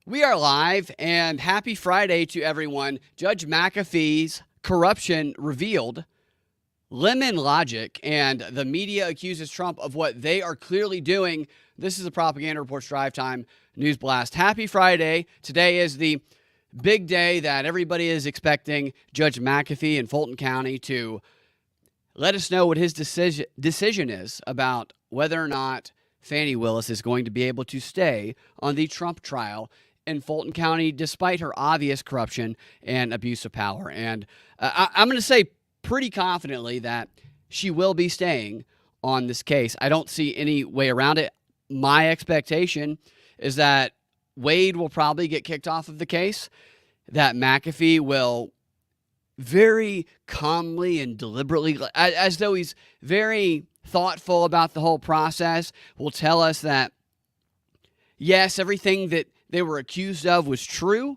We are live, and happy Friday to everyone. Judge McAfee's corruption revealed, lemon logic, and the media accuses Trump of what they are clearly doing. This is the Propaganda Report's Drive Time News Blast. Happy Friday. Today is the big day that everybody is expecting Judge McAfee in Fulton County to let us know what his decision is about whether or not Fani Willis is going to be able to stay on the Trump trial in Fulton County, despite her obvious corruption and abuse of power. And I'm going to say pretty confidently that she will be staying on this case. I don't see any way around it. My expectation is that Wade will probably get kicked off of the case, that McAfee will very calmly and deliberately, as though he's very thoughtful about the whole process, will tell us that, yes, everything that they were accused of was true,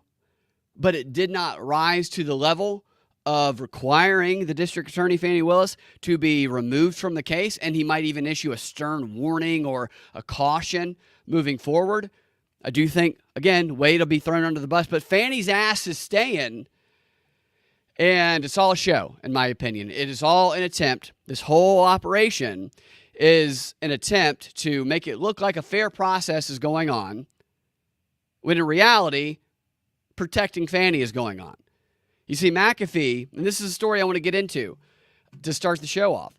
but it did not rise to the level of requiring the district attorney, Fani Willis, to be removed from the case, and he might even issue a stern warning or a caution moving forward. I do think, again, Wade will be thrown under the bus, but Fani's ass is staying, and it's all a show, in my opinion. It is all an attempt. This whole operation is an attempt to make it look like a fair process is going on, when in reality, protecting Fani is going on. You see, McAfee, and this is a story I want to get into to start the show off.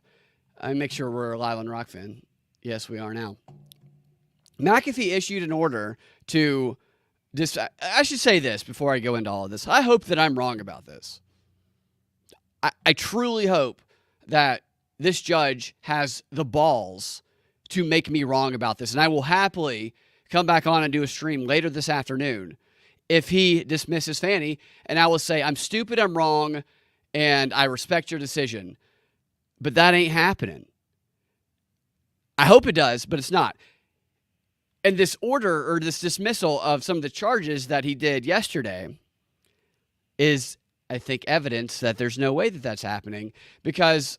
I make sure we're live on Rockfin. Yes, we are now. McAfee issued an order to I should say this before I go into all of this. I hope that I'm wrong about this. I truly hope that this judge has the balls to make me wrong about this, and I will happily come back on and do a stream later this afternoon if he dismisses Fani, and I will say, I'm stupid, I'm wrong, and I respect your decision. But that ain't happening. I hope it does, but it's not. And this order, or this dismissal of some of the charges that he did yesterday is, I think, evidence that there's no way that that's happening, because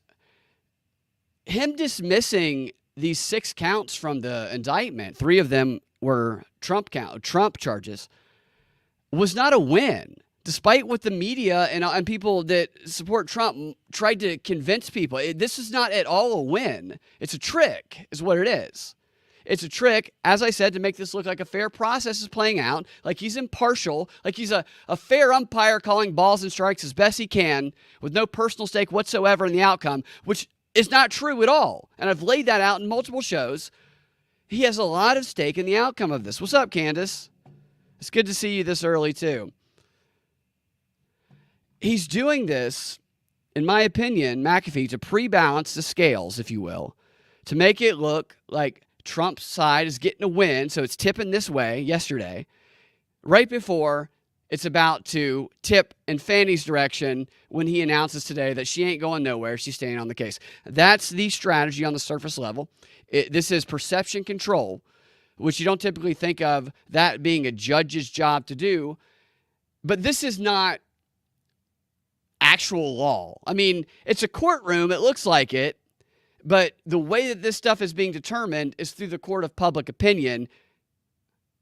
him dismissing these 6 counts from the indictment, 3 of them were Trump charges, was not a win, despite what the media and people that support Trump tried to convince people. This is not at all a win. It's a trick, is what it is. It's a trick, as I said, to make this look like a fair process is playing out, like he's impartial, like he's a fair umpire calling balls and strikes as best he can with no personal stake whatsoever in the outcome, which is not true at all. And I've laid that out in multiple shows. He has a lot of stake in the outcome of this. What's up, Candace? It's good to see you this early, too. He's doing this, in my opinion, McAfee, to pre-balance the scales, if you will, to make it look like Trump's side is getting a win, so it's tipping this way yesterday, right before it's about to tip in Fani's direction when he announces today that she ain't going nowhere, she's staying on the case. That's the strategy on the surface level. This is perception control, which you don't typically think of that being a judge's job to do. But this is not actual law. I mean, it's a courtroom, it looks like it, but the way that this stuff is being determined is through the court of public opinion.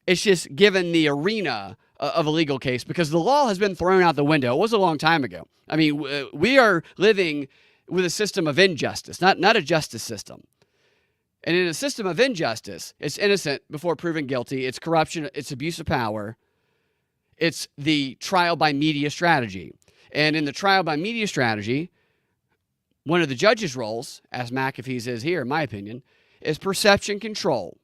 It's just given the arena of a legal case, because the law has been thrown out the window. It was a long time ago. I mean, we are living with a system of injustice, not a justice system. And in a system of injustice, it's innocent before proven guilty. It's corruption. It's abuse of power. It's the trial by media strategy. And in the trial by media strategy, one of the judge's roles, as McAfee's is here, in my opinion, is perception control.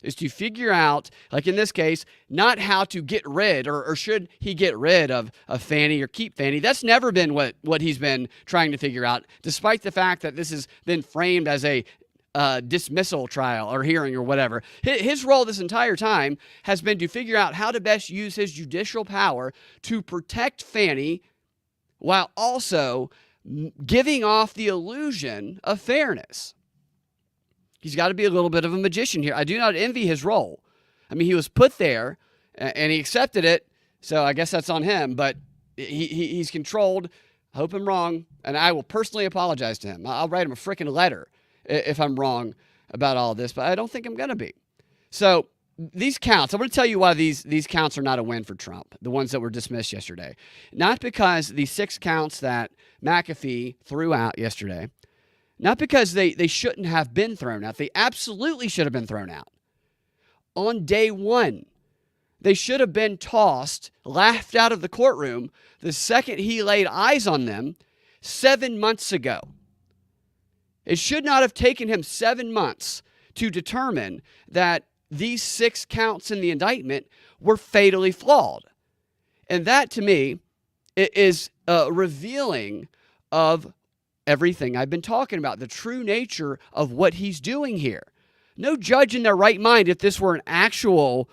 Is to figure out, like in this case, not how to get rid, or should he get rid of Fani or keep Fani. That's never been what he's been trying to figure out, despite the fact that this has been framed as a dismissal trial or hearing or whatever. His role this entire time has been to figure out how to best use his judicial power to protect Fani while also giving off the illusion of fairness. He's got to be a little bit of a magician here. I do not envy his role. I mean, he was put there and he accepted it, so I guess that's on him, but he's controlled. I hope I'm wrong, and I will personally apologize to him. I'll write him a freaking letter if I'm wrong about all this, but I don't think I'm going to be. So these counts, I'm going to tell you why these counts are not a win for Trump, the ones that were dismissed yesterday. Not because the 6 counts that McAfee threw out yesterday, not because they shouldn't have been thrown out. They absolutely should have been thrown out. On day one, they should have been tossed, laughed out of the courtroom the second he laid eyes on them 7 months ago. It should not have taken him 7 months to determine that these 6 counts in the indictment were fatally flawed. And that, to me, is revealing of everything I've been talking about, the true nature of what he's doing here. No judge in their right mind, if this were an actual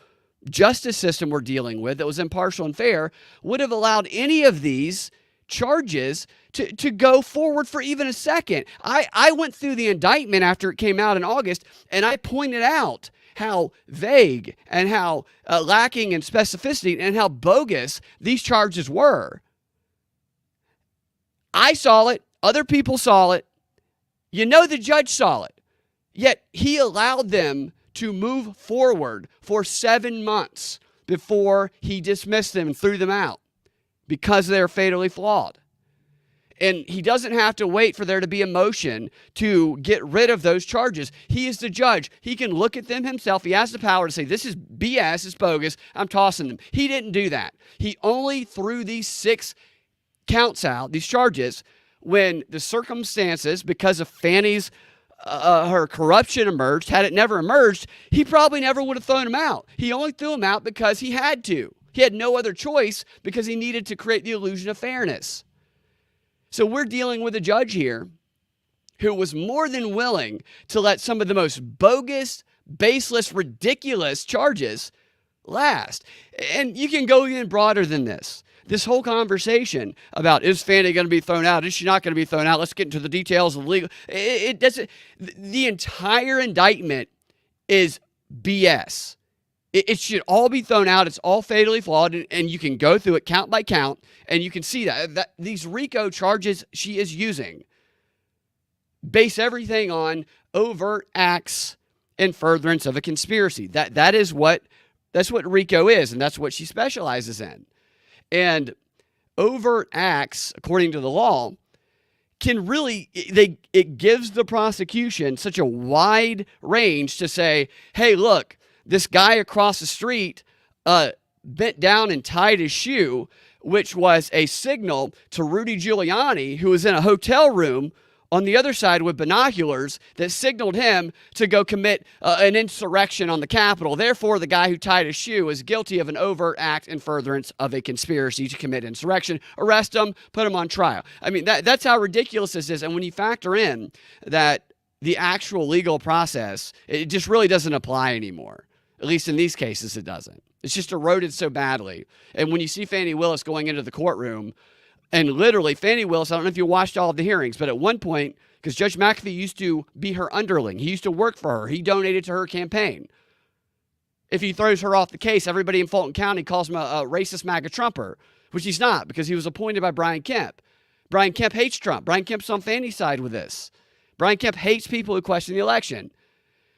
justice system we're dealing with that was impartial and fair, would have allowed any of these charges to go forward for even a second. I went through the indictment after it came out in August, and I pointed out how vague and how lacking in specificity and how bogus these charges were. I saw it. Other people saw it. You know the judge saw it. Yet he allowed them to move forward for 7 months before he dismissed them and threw them out because they're fatally flawed. And he doesn't have to wait for there to be a motion to get rid of those charges. He is the judge. He can look at them himself. He has the power to say, this is BS, it's bogus, I'm tossing them. He didn't do that. He only threw these 6 counts out, these charges, when the circumstances, because of Fannie's her corruption emerged. Had it never emerged, he probably never would have thrown them out. He only threw them out because he had to. He had no other choice because he needed to create the illusion of fairness. So we're dealing with a judge here who was more than willing to let some of the most bogus, baseless, ridiculous charges last. And you can go even broader than this. This whole conversation about, is Fannie going to be thrown out? Is she not going to be thrown out? Let's get into the details of the legal. It doesn't. The entire indictment is BS. It should all be thrown out. It's all fatally flawed, and you can go through it count by count, and you can see that these RICO charges she is using base everything on overt acts in furtherance of a conspiracy. That's what RICO is, and that's what she specializes in. And overt acts, according to the law, can really, it gives the prosecution such a wide range to say, hey, look, this guy across the street bent down and tied his shoe, which was a signal to Rudy Giuliani, who was in a hotel room on the other side with binoculars, that signaled him to go commit an insurrection on the Capitol. Therefore, the guy who tied his shoe is guilty of an overt act in furtherance of a conspiracy to commit insurrection. Arrest him, put him on trial. I mean, that's how ridiculous this is. And when you factor in that the actual legal process, it just really doesn't apply anymore. At least in these cases, it doesn't. It's just eroded so badly. And when you see Fani Willis going into the courtroom, and literally, Fani Willis, I don't know if you watched all of the hearings, but at one point, because Judge McAfee used to be her underling, he used to work for her, he donated to her campaign. If he throws her off the case, everybody in Fulton County calls him a racist MAGA Trumper, which he's not, because he was appointed by Brian Kemp. Brian Kemp hates Trump. Brian Kemp's on Fannie's side with this. Brian Kemp hates people who question the election.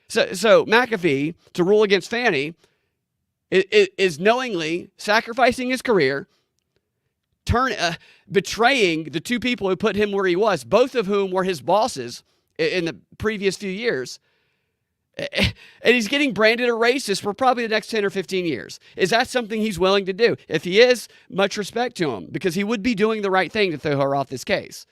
So McAfee, to rule against Fannie, is knowingly sacrificing his career, betraying the 2 people who put him where he was, both of whom were his bosses in the previous few years. And he's getting branded a racist for probably the next 10 or 15 years. Is that something he's willing to do? If he is, much respect to him, because he would be doing the right thing to throw her off this case.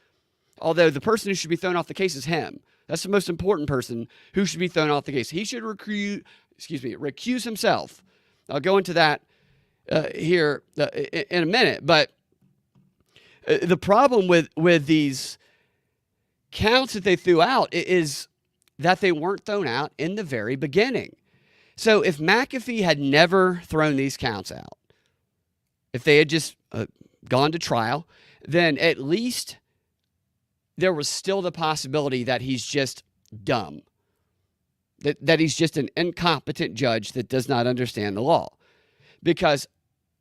Although the person who should be thrown off the case is him. That's the most important person who should be thrown off the case. He should recuse himself. I'll go into that here in a minute, but the problem with these counts that they threw out is that they weren't thrown out in the very beginning. So if McAfee had never thrown these counts out, if they had just gone to trial, then at least there was still the possibility that he's just dumb, that he's just an incompetent judge that does not understand the law. Because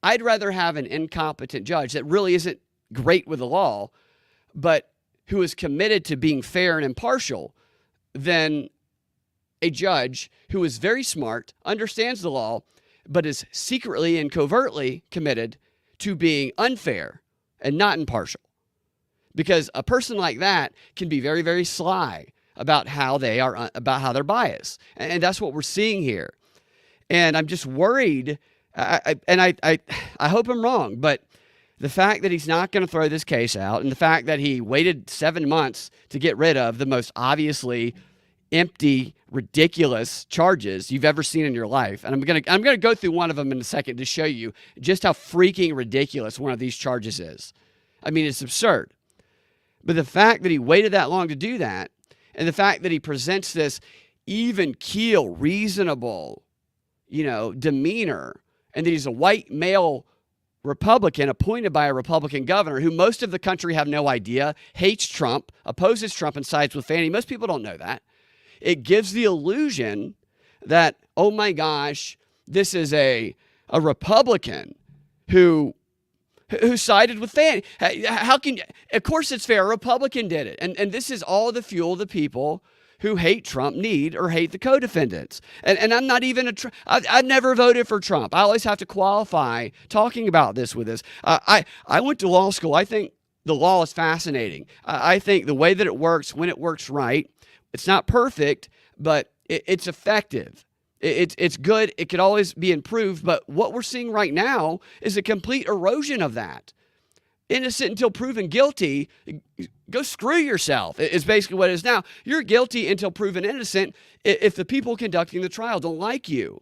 I'd rather have an incompetent judge that really isn't great with the law, but who is committed to being fair and impartial, than a judge who is very smart, understands the law, but is secretly and covertly committed to being unfair and not impartial. Because a person like that can be very, very sly about how they're biased. And that's what we're seeing here. And I'm just worried, I hope I'm wrong, but the fact that he's not going to throw this case out, and the fact that he waited 7 months to get rid of the most obviously empty, ridiculous charges you've ever seen in your life. And I'm gonna go through one of them in a second to show you just how freaking ridiculous one of these charges is. I mean, it's absurd. But the fact that he waited that long to do that, and the fact that he presents this even keel, reasonable, demeanor, and that he's a white male Republican appointed by a Republican governor who most of the country have no idea, hates Trump, opposes Trump, and sides with Fannie. Most people don't know that. It gives the illusion that, oh my gosh, this is a Republican who sided with Fannie. How can, of course it's fair, a Republican did it. And this is all the fuel the people who hate Trump need or hate the co-defendants. And I'm not even I've never voted for Trump. I always have to qualify talking about this with this. I went to law school. I think the law is fascinating. I think the way that it works, when it works right, it's not perfect, but it's effective. It's good. It could always be improved. But what we're seeing right now is a complete erosion of that. Innocent until proven guilty. Go screw yourself is basically what it is now. You're guilty until proven innocent if the people conducting the trial don't like you.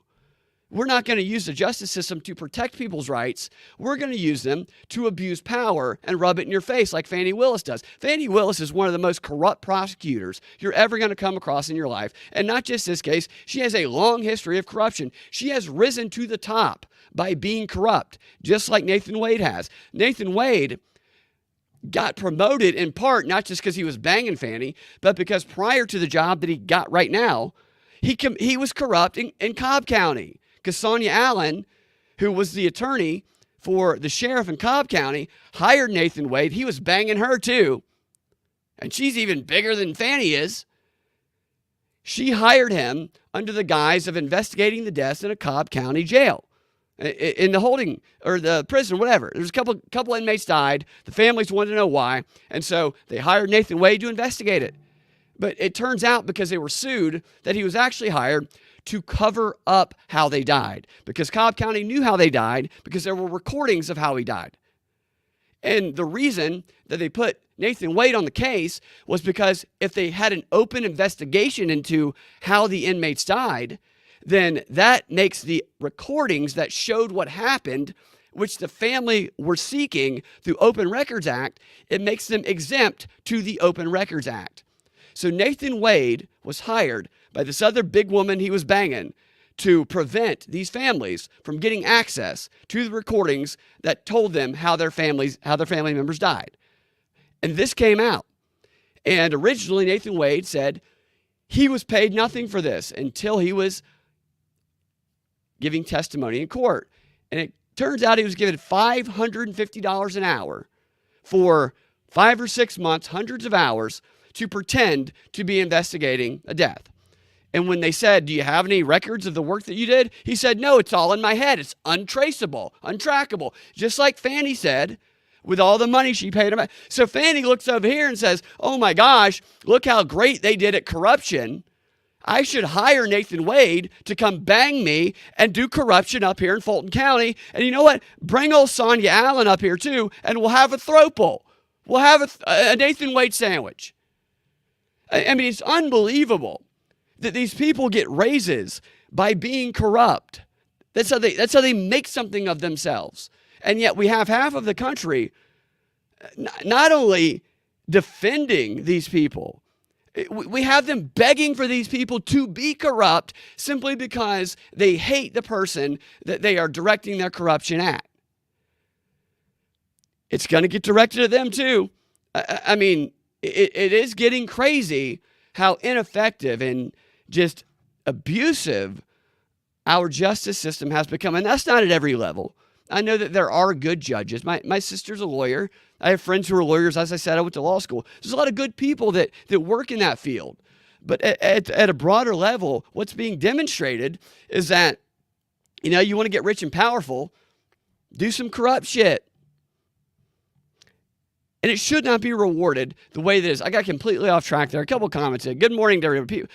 We're not going to use the justice system to protect people's rights. We're going to use them to abuse power and rub it in your face like Fannie Willis does. Fannie Willis is one of the most corrupt prosecutors you're ever going to come across in your life. And not just this case, she has a long history of corruption. She has risen to the top by being corrupt, just like Nathan Wade has. Nathan Wade got promoted in part, not just because he was banging Fannie, but because prior to the job that he got right now, he was corrupt in Cobb County. Because Sonia Allen, who was the attorney for the sheriff in Cobb County, hired Nathan Wade. He was banging her too. And she's even bigger than Fannie is. She hired him under the guise of investigating the deaths in a Cobb County jail. In the holding or the prison, whatever. There's a couple inmates died. The families wanted to know why. And so they hired Nathan Wade to investigate it. But it turns out because they were sued that he was actually hired to cover up how they died, because Cobb County knew how they died because there were recordings of how he died. And the reason that they put Nathan Wade on the case was because if they had an open investigation into how the inmates died, then that makes the recordings that showed what happened, which the family were seeking through Open Records Act, it makes them exempt to the Open Records Act. So Nathan Wade was hired by this other big woman he was banging to prevent these families from getting access to the recordings that told them how their family members died. And this came out. And originally Nathan Wade said he was paid nothing for this until he was giving testimony in court. And it turns out he was given $550 an hour for 5 or 6 months, hundreds of hours, to pretend to be investigating a death. And when they said, do you have any records of the work that you did? He said, no, it's all in my head. It's untraceable, untrackable. Just like Fannie said, with all the money she paid him. So Fannie looks over here and says, oh my gosh, look how great they did at corruption. I should hire Nathan Wade to come bang me and do corruption up here in Fulton County. And you know what? Bring old Sonia Allen up here too, and we'll have a throuple. We'll have a Nathan Wade sandwich. I mean, it's unbelievable that these people get raises by being corrupt. That's how they make something of themselves. And yet we have half of the country not only defending these people, we have them begging for these people to be corrupt simply because they hate the person that they are directing their corruption at. It's going to get directed at them too. I mean, it is getting crazy how ineffective and just abusive our justice system has become. And that's not at every level. I know that there are good judges. My sister's a lawyer. I have friends who are lawyers. As I said, I went to law school. There's a lot of good people that work in that field. But at a broader level, what's being demonstrated is that, you want to get rich and powerful, do some corrupt shit. And it should not be rewarded the way that it is. I got completely off track there. A couple comments in. Good morning to everybody. People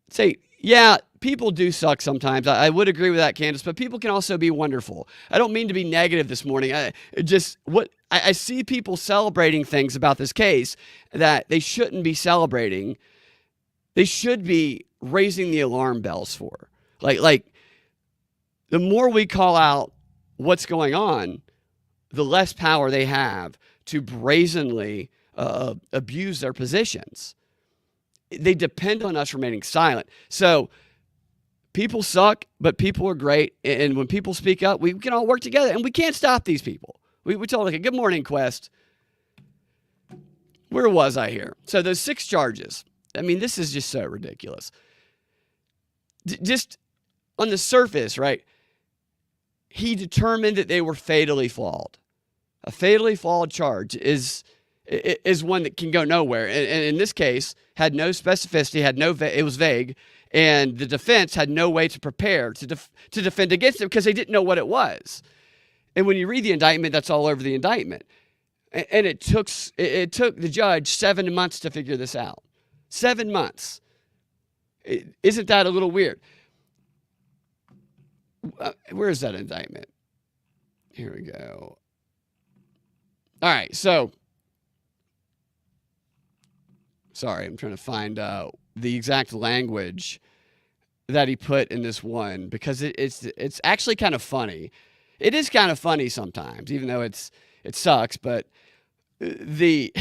say, yeah, people do suck sometimes. I would agree with that, Candace, but people can also be wonderful. I don't mean to be negative this morning. I see people celebrating things about this case that they shouldn't be celebrating. They should be raising the alarm bells for. Like the more we call out what's going on, the less power they have to brazenly abuse their positions. They depend on us remaining silent. So people suck, but people are great. And when people speak up, we can all work together. And we can't stop these people. We told, okay, good morning, Quest. Where was I here? So those 6 charges. I mean, this is just so ridiculous. Just on the surface, right? He determined that they were fatally flawed. A fatally flawed charge is one that can go nowhere. And in this case, had no specificity, it was vague, and the defense had no way to prepare to defend against it because they didn't know what it was. And when you read the indictment, that's all over the indictment. And it took the judge 7 months to figure this out. 7 months. Isn't that a little weird? Where is that indictment? Here we go. All right, so sorry, I'm trying to find the exact language that he put in this one because it's actually kind of funny. It is kind of funny sometimes, even though it sucks. But the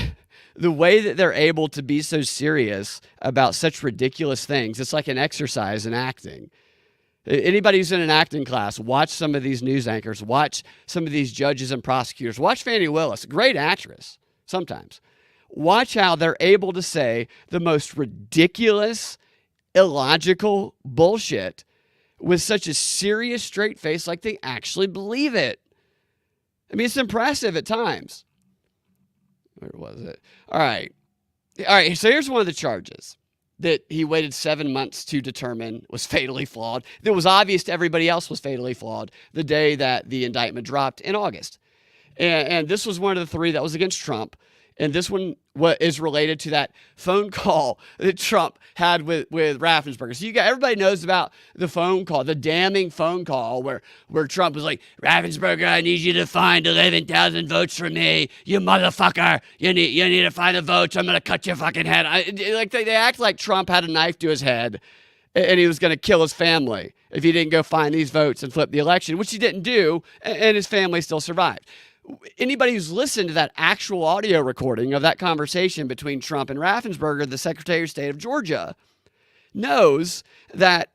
way that they're able to be so serious about such ridiculous things, it's like an exercise in acting. Anybody who's in an acting class, watch some of these news anchors, watch some of these judges and prosecutors, watch Fannie Willis, great actress sometimes. Watch how they're able to say the most ridiculous, illogical bullshit with such a serious, straight face like they actually believe it. I mean, it's impressive at times. Where was it? All right, so here's one of the charges that he waited 7 months to determine was fatally flawed. That was obvious to everybody else was fatally flawed the day that the indictment dropped in August. And this was one of the 3 that was against Trump. And this one is related to that phone call that Trump had with Raffensperger. So everybody knows about the phone call, the damning phone call where Trump was like, Raffensperger, I need you to find 11,000 votes for me. You motherfucker. You need to find the votes. I'm going to cut your fucking head. They act like Trump had a knife to his head and he was going to kill his family if he didn't go find these votes and flip the election, which he didn't do, and his family still survived. Anybody who's listened to that actual audio recording of that conversation between Trump and Raffensperger, the Secretary of State of Georgia, knows that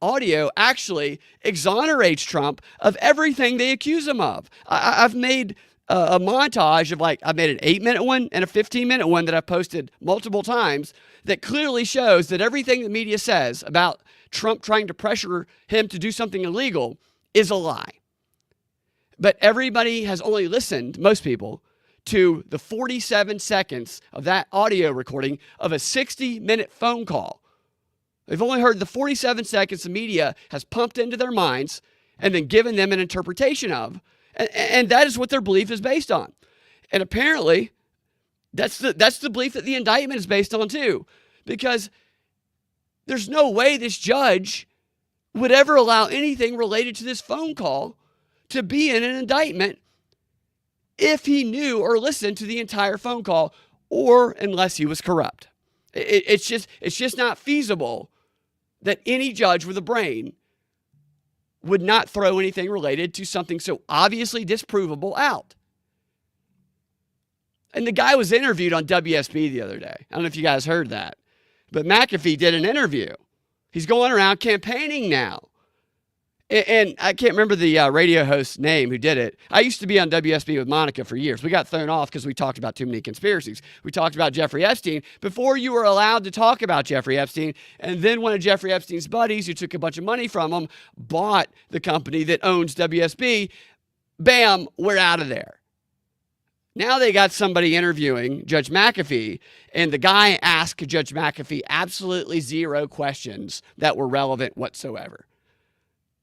audio actually exonerates Trump of everything they accuse him of. I've made a montage of I've made an 8-minute one and a 15-minute one that I've posted multiple times that clearly shows that everything the media says about Trump trying to pressure him to do something illegal is a lie. But everybody has only listened, most people, to the 47 seconds of that audio recording of a 60-minute phone call. They've only heard the 47 seconds the media has pumped into their minds and then given them an interpretation of. And that is what their belief is based on. And apparently, that's the belief that the indictment is based on too. Because there's no way this judge would ever allow anything related to this phone call to be in an indictment if he knew or listened to the entire phone call, or unless he was corrupt. It's just not feasible that any judge with a brain would not throw anything related to something so obviously disprovable out. And the guy was interviewed on WSB the other day. I don't know if you guys heard that, but McAfee did an interview. He's going around campaigning now. And I can't remember the radio host's name who did it. I used to be on WSB with Monica for years. We got thrown off because we talked about too many conspiracies. We talked about Jeffrey Epstein before you were allowed to talk about Jeffrey Epstein. And then one of Jeffrey Epstein's buddies who took a bunch of money from him bought the company that owns WSB. Bam, we're out of there. Now they got somebody interviewing Judge McAfee, and the guy asked Judge McAfee absolutely zero questions that were relevant whatsoever.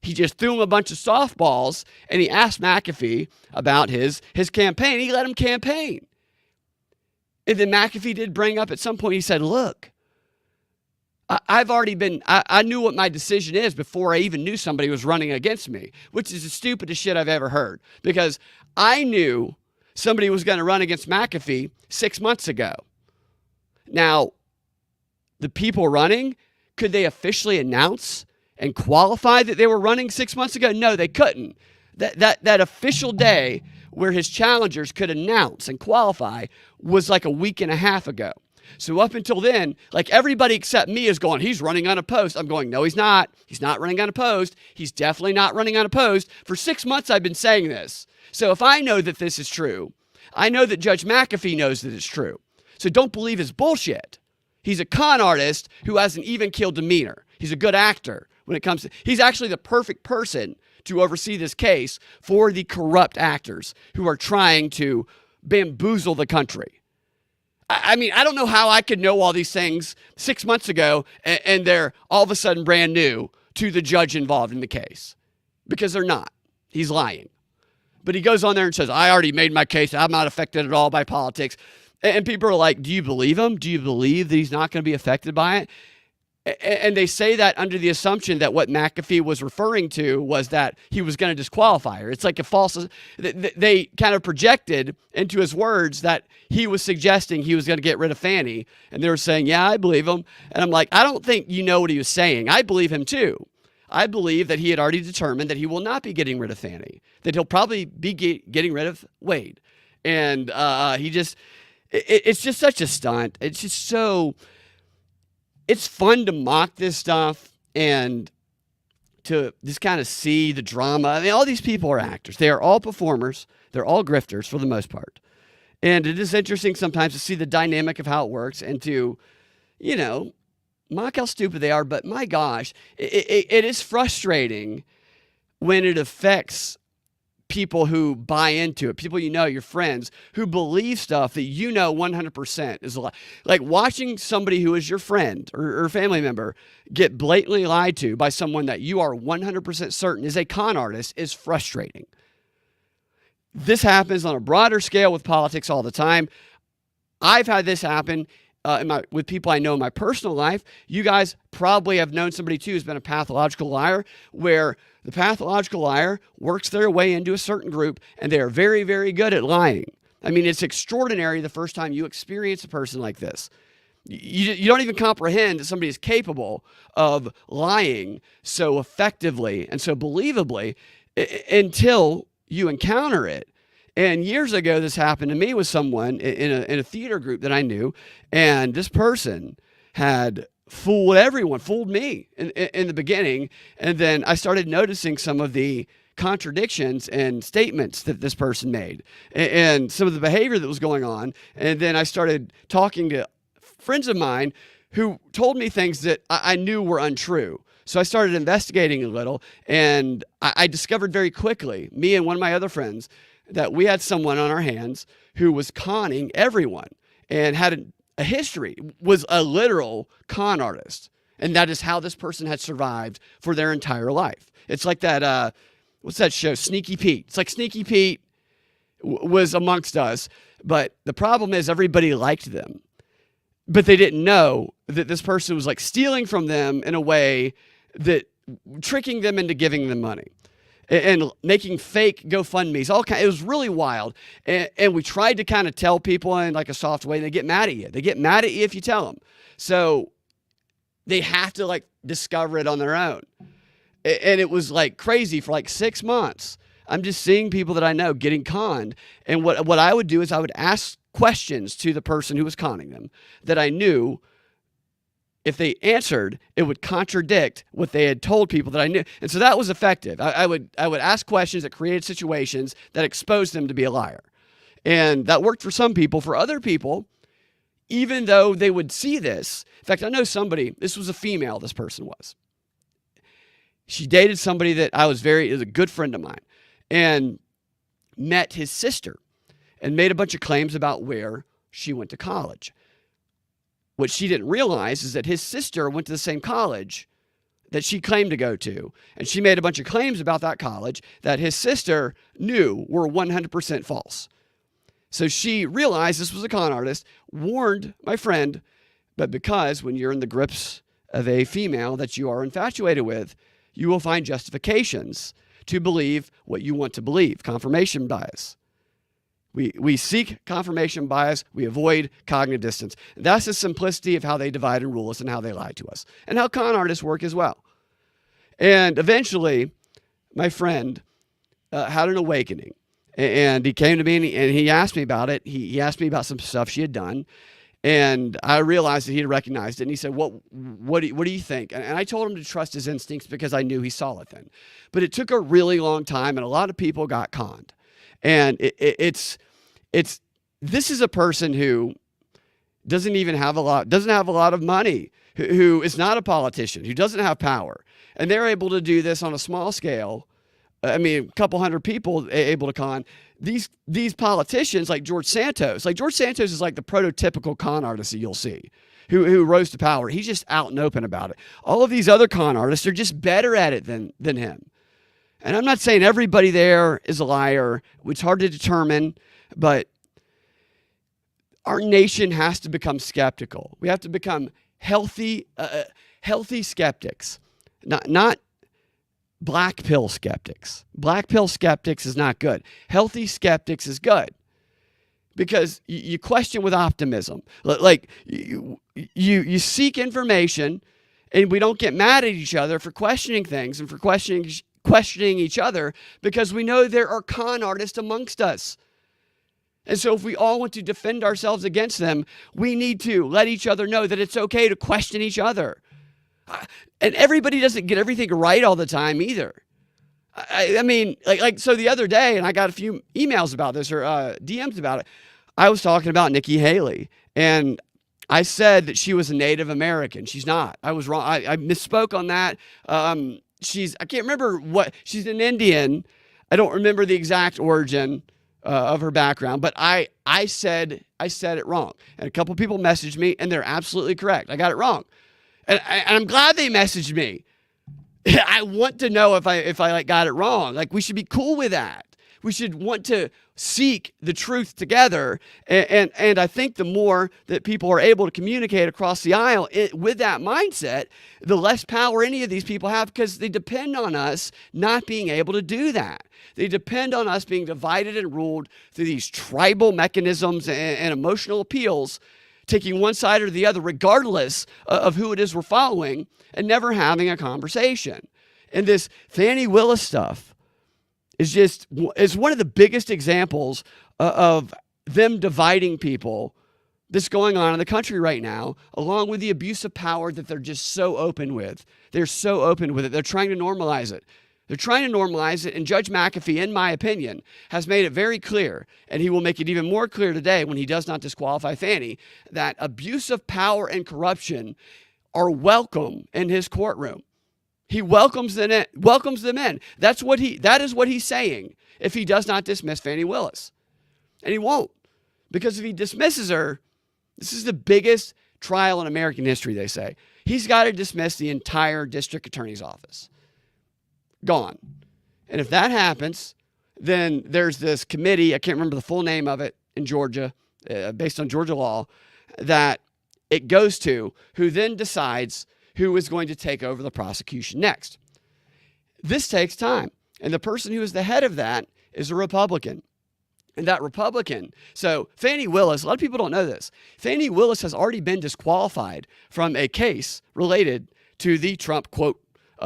He just threw him a bunch of softballs, and he asked McAfee about his campaign. He let him campaign. And then McAfee did bring up at some point, he said, look, I knew what my decision is before I even knew somebody was running against me, which is the stupidest shit I've ever heard, because I knew somebody was going to run against McAfee 6 months ago. Now, the people running, could they officially announce and qualify that they were running 6 months ago? No, they couldn't. That official day where his challengers could announce and qualify was like a week and a half ago. So up until then, like everybody except me is going, he's running unopposed. I'm going, no, he's not. He's not running unopposed. He's definitely not running unopposed. For 6 months, I've been saying this. So if I know that this is true, I know that Judge McAfee knows that it's true. So don't believe his bullshit. He's a con artist who has an even-keeled demeanor. He's a good actor when it comes to, he's actually the perfect person to oversee this case for the corrupt actors who are trying to bamboozle the country. I mean, I don't know how I could know all these things 6 months ago and they're all of a sudden brand new to the judge involved in the case, because they're not. He's lying. But he goes on there and says, I already made my case. I'm not affected at all by politics. And people are like, do you believe him? Do you believe that he's not going to be affected by it? And they say that under the assumption that what McAfee was referring to was that he was going to disqualify her. It's like a false, they kind of projected into his words that he was suggesting he was going to get rid of Fannie. And they were saying, yeah, I believe him. And I'm like, I don't think you know what he was saying. I believe him too. I believe that he had already determined that he will not be getting rid of Fannie, that he'll probably be getting rid of Wade. And it's just such a stunt. It's just so... It's fun to mock this stuff and to just kind of see the drama. I mean, all these people are actors. They are all performers. They're all grifters for the most part. And it is interesting sometimes to see the dynamic of how it works and to, mock how stupid they are. But my gosh, it is frustrating when it affects people who buy into it, people your friends, who believe stuff that 100% is a lie. Like watching somebody who is your friend or family member get blatantly lied to by someone that you are 100% certain is a con artist is frustrating. This happens on a broader scale with politics all the time. I've had this happen with people I know in my personal life. You guys probably have known somebody too who's been a pathological liar, where the pathological liar works their way into a certain group and they are very, very good at lying. I mean, it's extraordinary the first time you experience a person like this. You don't even comprehend that somebody is capable of lying so effectively and so believably until you encounter it. And years ago, this happened to me with someone in a theater group that I knew, and this person had fooled everyone, fooled me in the beginning, and then I started noticing some of the contradictions and statements that this person made and some of the behavior that was going on, and then I started talking to friends of mine who told me things that I knew were untrue. So I started investigating a little, and I discovered very quickly, me and one of my other friends, that we had someone on our hands who was conning everyone and had a history, was a literal con artist. And that is how this person had survived for their entire life. It's like that, what's that show? Sneaky Pete. It's like Sneaky Pete was amongst us, but the problem is everybody liked them. But they didn't know that this person was like stealing from them in a way that tricking them into giving them money. And making fake GoFundMes, it was really wild. And we tried to kind of tell people in like a soft way, and they get mad at you. They get mad at you if you tell them. So they have to like discover it on their own. And it was like crazy for like 6 months. I'm just seeing people that I know getting conned. And what I would do is I would ask questions to the person who was conning them that I knew if they answered, it would contradict what they had told people that I knew. And so that was effective. I would ask questions that created situations that exposed them to be a liar. And that worked for some people. For other people, even though they would see this, in fact, I know somebody, this was a female, this person was. She dated somebody that is a good friend of mine, and met his sister. and made a bunch of claims about where she went to college. What she didn't realize is that his sister went to the same college that she claimed to go to, and she made a bunch of claims about that college that his sister knew were 100% false. So she realized this was a con artist, warned my friend, but because when you're in the grips of a female that you are infatuated with, you will find justifications to believe what you want to believe. Confirmation bias. We seek confirmation bias. We avoid cognitive dissonance. That's the simplicity of how they divide and rule us and how they lie to us and how con artists work as well. And eventually, my friend had an awakening. And he came to me and he asked me about it. He asked me about some stuff she had done. And I realized that he had recognized it. And he said, what do you think? And I told him to trust his instincts because I knew he saw it then. But it took a really long time, and a lot of people got conned. And this is a person who doesn't have a lot of money, who is not a politician, who doesn't have power. And they're able to do this on a small scale. I mean, a couple hundred people able to con. These politicians like George Santos. Like George Santos is like the prototypical con artist that you'll see, who rose to power. He's just out and open about it. All of these other con artists are just better at it than him. And I'm not saying everybody there is a liar. It's hard to determine, but our nation has to become skeptical. We have to become healthy skeptics, not black pill skeptics. Black pill skeptics is not good. Healthy skeptics is good because you question with optimism. Like you seek information, and we don't get mad at each other for questioning things and for questioning each other because we know there are con artists amongst us. And so if we all want to defend ourselves against them, we need to let each other know that it's okay to question each other. And everybody doesn't get everything right all the time either. I mean, so the other day, and I got a few emails about this or DMs about it, I was talking about Nikki Haley, and I said that she was a Native American. She's not. I was wrong. I misspoke on that. I can't remember she's an Indian. I don't remember the exact origin of her background, but I said it wrong. And a couple people messaged me, and they're absolutely correct. I got it wrong. And I'm glad they messaged me. I want to know if I got it wrong. Like, we should be cool with that. We should want to seek the truth together. And I think the more that people are able to communicate across the aisle with that mindset, the less power any of these people have because they depend on us not being able to do that. They depend on us being divided and ruled through these tribal mechanisms and emotional appeals, taking one side or the other, regardless of who it is we're following, and never having a conversation. And this Fani Willis stuff is one of the biggest examples of them dividing people that's going on in the country right now, along with the abuse of power that they're just so open with. They're so open with it. They're trying to normalize it. They're trying to normalize it, and Judge McAfee, in my opinion, has made it very clear, and he will make it even more clear today when he does not disqualify Fani, that abuse of power and corruption are welcome in his courtroom. He welcomes them in. That is what he's saying if he does not dismiss Fani Willis. And he won't. Because if he dismisses her, this is the biggest trial in American history, they say. He's got to dismiss the entire district attorney's office. Gone. And if that happens, then there's this committee, I can't remember the full name of it, in Georgia, based on Georgia law, that it goes to, who then decides who is going to take over the prosecution next. This takes time. And the person who is the head of that is a Republican. And that Republican, so Fani Willis, a lot of people don't know this. Fani Willis has already been disqualified from a case related to the Trump, quote,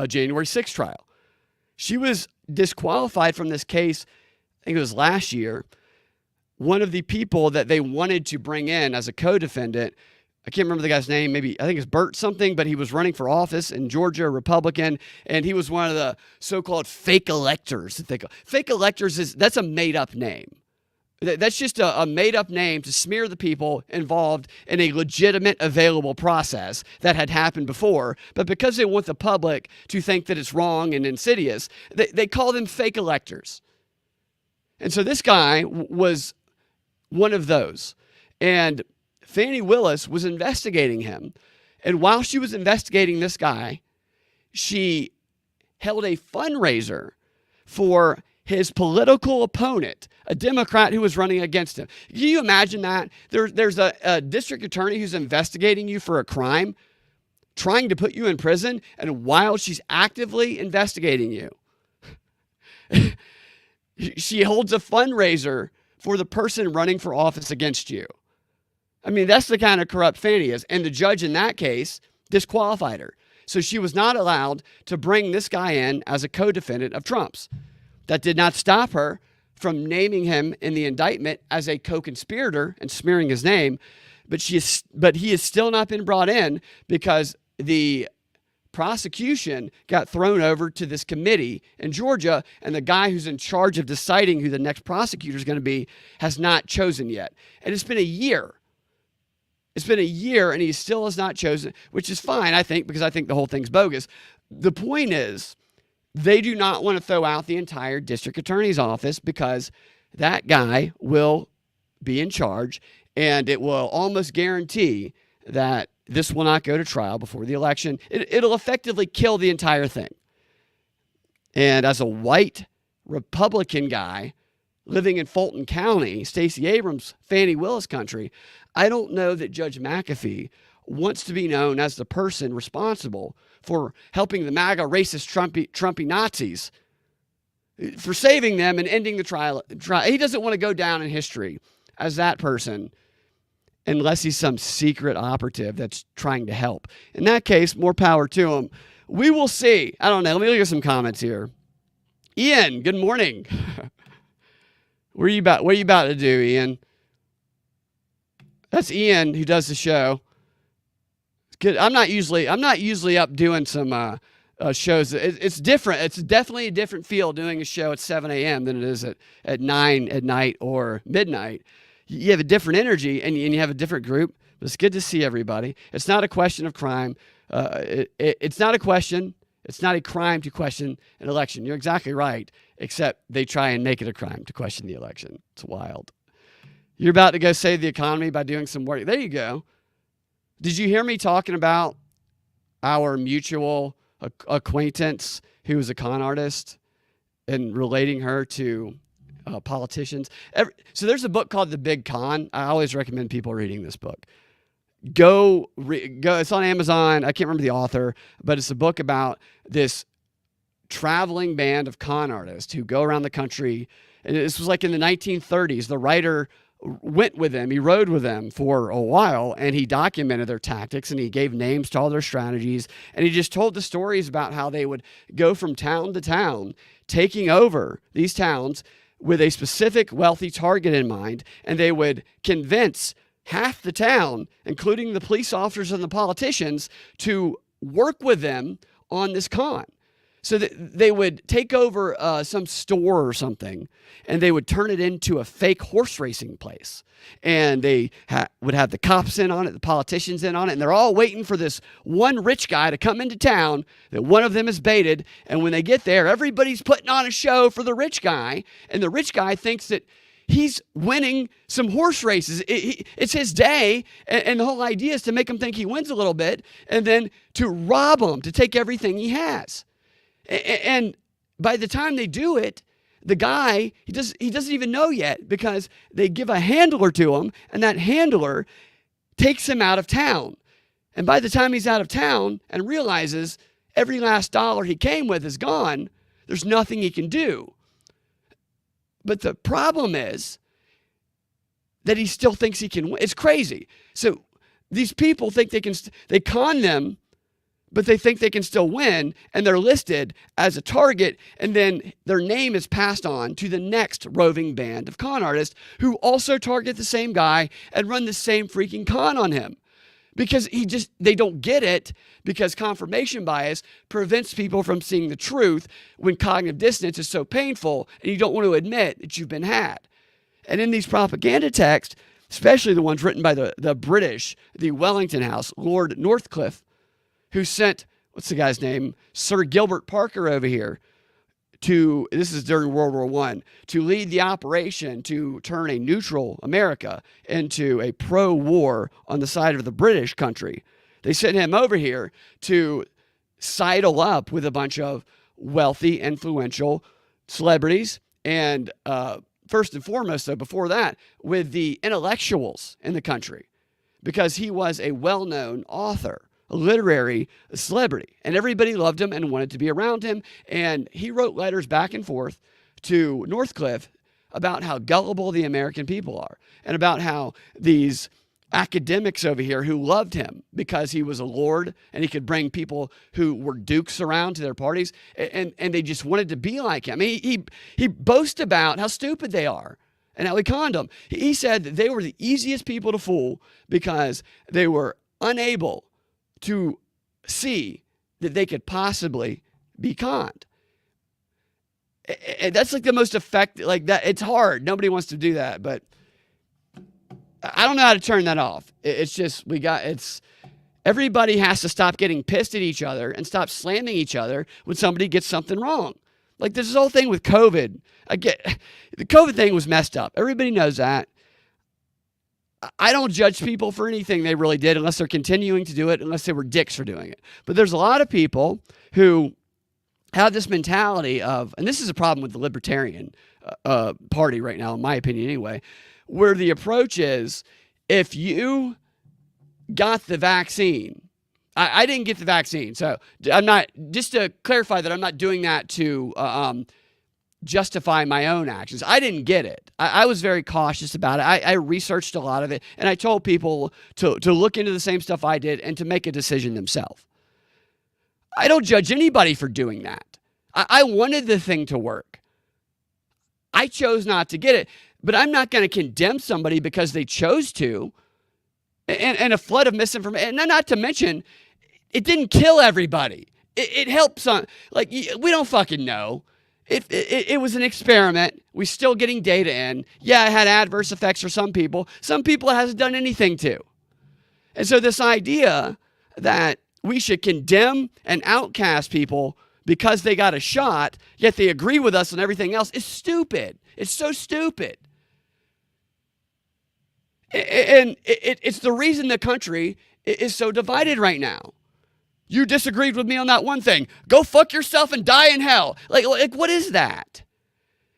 January 6th trial. She was disqualified from this case, I think it was last year. One of the people that they wanted to bring in as a co-defendant, I can't remember the guy's name, maybe I think it's Burt something, but he was running for office in Georgia, a Republican, and he was one of the so-called fake electors. Fake electors, that's a made-up name. That's just a made-up name to smear the people involved in a legitimate, available process that had happened before. But because they want the public to think that it's wrong and insidious, they call them fake electors. And so this guy was one of those. And Fani Willis was investigating him. And while she was investigating this guy, she held a fundraiser for his political opponent, a Democrat who was running against him. Can you imagine that? There's a district attorney who's investigating you for a crime, trying to put you in prison, and while she's actively investigating you, she holds a fundraiser for the person running for office against you. I mean, that's the kind of corrupt Fani is. And the judge in that case disqualified her. So she was not allowed to bring this guy in as a co-defendant of Trump's. That did not stop her from naming him in the indictment as a co-conspirator and smearing his name. But he has still not been brought in because the prosecution got thrown over to this committee in Georgia, and the guy who's in charge of deciding who the next prosecutor is going to be has not chosen yet. And it's been a year. It's been a year, and he still has not chosen, which is fine, I think, because I think the whole thing's bogus. The point is, they do not want to throw out the entire district attorney's office because that guy will be in charge, and it will almost guarantee that this will not go to trial before the election. It'll effectively kill the entire thing. And as a white Republican guy living in Fulton County, Stacey Abrams, Fani Willis country, I don't know that Judge McAfee wants to be known as the person responsible for helping the MAGA racist Trumpy Nazis, for saving them and ending the trial. He doesn't want to go down in history as that person unless he's some secret operative that's trying to help. In that case, more power to him. We will see. I don't know. Let me look at some comments here. Ian, good morning. What are you about to do, Ian? That's Ian who does the show. Good. I'm not usually up doing some shows. It's different. It's definitely a different feel doing a show at 7 a.m. than it is at 9 at night or midnight. You have a different energy and you have a different group. But it's good to see everybody. It's not a question of crime. It's not a question. It's not a crime to question an election. You're exactly right, except they try and make it a crime to question the election. It's wild. You're about to go save the economy by doing some work. There you go. Did you hear me talking about our mutual acquaintance who was a con artist and relating her to politicians? So there's a book called The Big Con. I always recommend people reading this book. Go. It's on Amazon. I can't remember the author, but it's a book about this traveling band of con artists who go around the country. And this was like in the 1930s. The writer went with them. He rode with them for a while, and he documented their tactics, and he gave names to all their strategies, and he just told the stories about how they would go from town to town, taking over these towns with a specific wealthy target in mind, and they would convince half the town, including the police officers and the politicians, to work with them on this con. So that they would take over some store or something, and they would turn it into a fake horse racing place. And they would have the cops in on it, the politicians in on it, and they're all waiting for this one rich guy to come into town that one of them is baited. And when they get there, everybody's putting on a show for the rich guy, and the rich guy thinks that he's winning some horse races. It's his day, and the whole idea is to make him think he wins a little bit, and then to rob him, to take everything he has. And by the time they do it, the guy, he doesn't even know yet, because they give a handler to him, and that handler takes him out of town. And by the time he's out of town and realizes every last dollar he came with is gone, there's nothing he can do. But the problem is that he still thinks he can win. It's crazy. So these people think they con them, but they think they can still win, and they're listed as a target, and then their name is passed on to the next roving band of con artists who also target the same guy and run the same freaking con on him. Because they don't get it, because confirmation bias prevents people from seeing the truth when cognitive dissonance is so painful and you don't want to admit that you've been had. And in these propaganda texts, especially the ones written by the British, the Wellington House, Lord Northcliffe, who sent, what's the guy's name, Sir Gilbert Parker over here this is during World War I, to lead the operation to turn a neutral America into a pro-war on the side of the British country. They sent him over here to sidle up with a bunch of wealthy, influential celebrities, and first and foremost, though, before that, with the intellectuals in the country, because he was a well-known author, a literary celebrity, and everybody loved him and wanted to be around him. And he wrote letters back and forth to Northcliffe about how gullible the American people are, and about how these academics over here who loved him because he was a lord and he could bring people who were dukes around to their parties, and they just wanted to be like him. He boasts about how stupid they are and how he conned them. He said that they were the easiest people to fool because they were unable to see that they could possibly be conned. And that's like the most effective, like that. It's hard. Nobody wants to do that, but I don't know how to turn that off. It's just, everybody has to stop getting pissed at each other and stop slamming each other when somebody gets something wrong. Like this whole thing with COVID. The COVID thing was messed up. Everybody knows that. I don't judge people for anything they really did unless they're continuing to do it, unless they were dicks for doing it. But there's a lot of people who have this mentality of, and this is a problem with the Libertarian Party right now, in my opinion anyway, where the approach is, if you got the vaccine, I didn't get the vaccine, so I'm not, just to clarify that I'm not doing that to justify my own actions. I didn't get it. I was very cautious about it. I researched a lot of it, and I told people to look into the same stuff I did and to make a decision themselves. I don't judge anybody for doing that. I wanted the thing to work. I chose not to get it, but I'm not going to condemn somebody because they chose to. And a flood of misinformation, and not to mention, it didn't kill everybody. It helped some. Like, we don't fucking know. It was an experiment. We're still getting data in. Yeah, it had adverse effects for some people. Some people it hasn't done anything to. And so this idea that we should condemn and outcast people because they got a shot, yet they agree with us on everything else, is stupid. It's so stupid. And it's the reason the country is so divided right now. You disagreed with me on that one thing. Go fuck yourself and die in hell. Like what is that?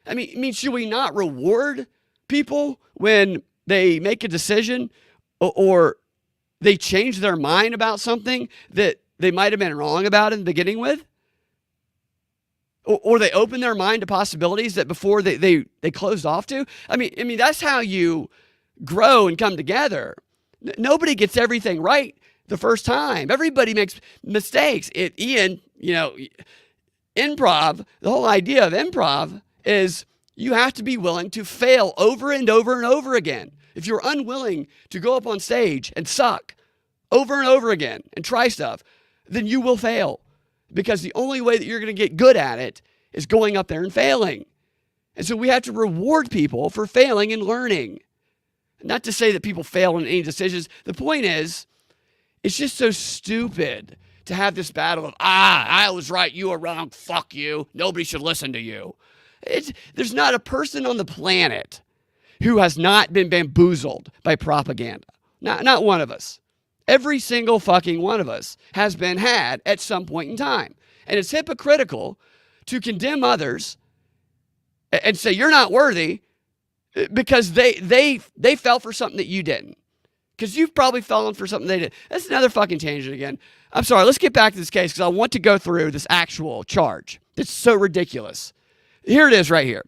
I mean, should we not reward people when they make a decision or they change their mind about something that they might have been wrong about in the beginning with? Or they open their mind to possibilities that before they closed off to? I mean, that's how you grow and come together. Nobody gets everything right the first time. Everybody makes mistakes. Improv, the whole idea of improv is you have to be willing to fail over and over and over again. If you're unwilling to go up on stage and suck over and over again and try stuff, then you will fail. Because the only way that you're going to get good at it is going up there and failing. And so we have to reward people for failing and learning. Not to say that people fail in any decisions. The point is, it's just so stupid to have this battle of, I was right, you were wrong, fuck you, nobody should listen to you. There's not a person on the planet who has not been bamboozled by propaganda. Not one of us. Every single fucking one of us has been had at some point in time. And it's hypocritical to condemn others and say you're not worthy because they fell for something that you didn't. Because you've probably fallen for something they did. That's another fucking tangent again. I'm sorry, let's get back to this case because I want to go through this actual charge. It's so ridiculous. Here it is right here.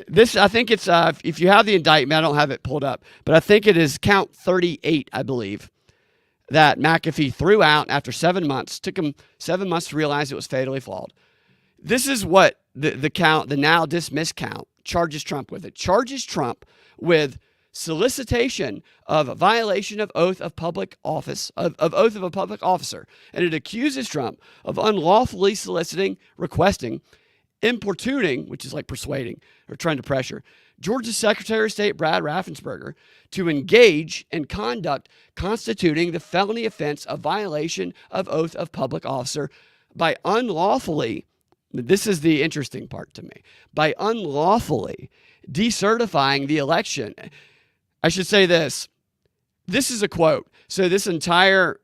This, I think it's, if you have the indictment, I don't have it pulled up, but I think it is count 38, I believe, that McAfee threw out after 7 months. Took him 7 months to realize it was fatally flawed. This is what the count, the now dismissed count, charges Trump with. It charges Trump with solicitation of a violation of oath of public office, of oath of a public officer. And it accuses Trump of unlawfully soliciting, requesting, importuning, which is like persuading or trying to pressure, Georgia's Secretary of State Brad Raffensperger to engage in conduct constituting the felony offense of violation of oath of public officer by unlawfully This is the interesting part to me. By unlawfully decertifying the election. I should say this. This is a quote. So this entire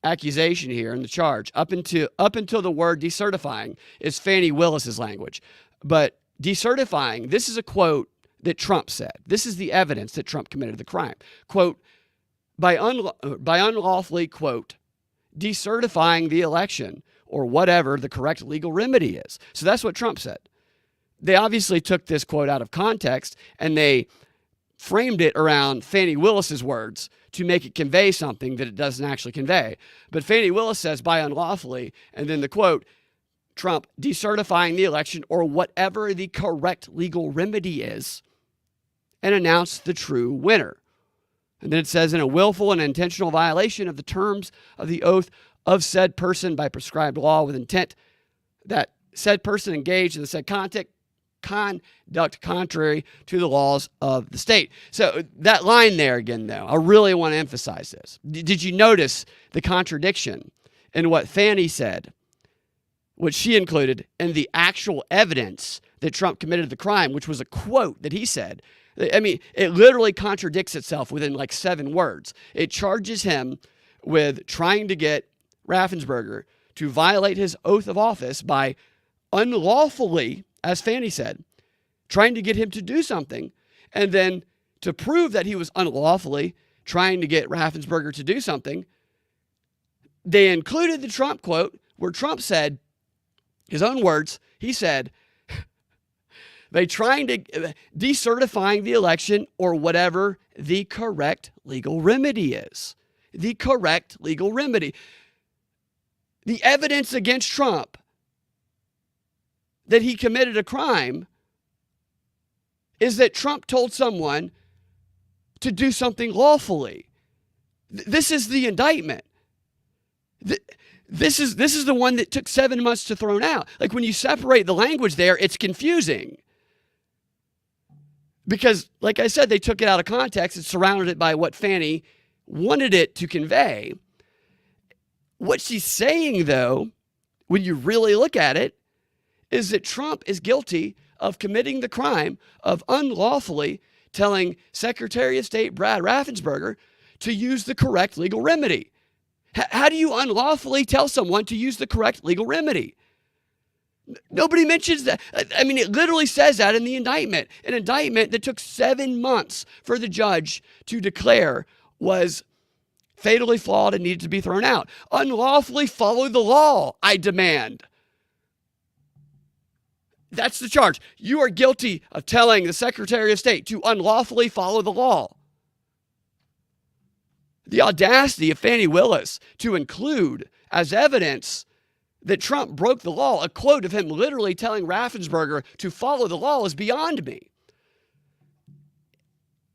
accusation here in the charge, up until the word decertifying, is Fani Willis's language. But decertifying, this is a quote that Trump said. This is the evidence that Trump committed the crime. Quote, by unlawfully, quote, decertifying the election or whatever the correct legal remedy is. So that's what Trump said. They obviously took this quote out of context and they framed it around Fani Willis's words to make it convey something that it doesn't actually convey. But Fani Willis says by unlawfully, and then the quote, Trump decertifying the election or whatever the correct legal remedy is, and announce the true winner. And then it says, in a willful and intentional violation of the terms of the oath of said person by prescribed law with intent that said person engaged in the said conduct contrary to the laws of the state. So that line there again, though, I really want to emphasize this. Did you notice the contradiction in what Fani said, what she included, and the actual evidence that Trump committed the crime, which was a quote that he said? I mean, it literally contradicts itself within like 7 words. It charges him with trying to get Raffensperger to violate his oath of office by unlawfully, as Fani said, trying to get him to do something. And then to prove that he was unlawfully trying to get Raffensperger to do something, they included the Trump quote where Trump said, his own words, he said, they trying to decertifying the election or whatever the correct legal remedy is. The correct legal remedy. The evidence against Trump that he committed a crime is that Trump told someone to do something lawfully. This is the indictment. This is the one that took 7 months to throw out. Like when you separate the language there, it's confusing. Because, like I said, they took it out of context and surrounded it by what Fani wanted it to convey. What she's saying, though, when you really look at it, is that Trump is guilty of committing the crime of unlawfully telling Secretary of State Brad Raffensperger to use the correct legal remedy. How do you unlawfully tell someone to use the correct legal remedy? Nobody mentions that. I mean, it literally says that in the indictment. An indictment that took 7 months for the judge to declare was fatally flawed and needed to be thrown out. Unlawfully follow the law, I demand. That's the charge. You are guilty of telling the Secretary of State to unlawfully follow the law. The audacity of Fani Willis to include as evidence that Trump broke the law, a quote of him literally telling Raffensperger to follow the law, is beyond me.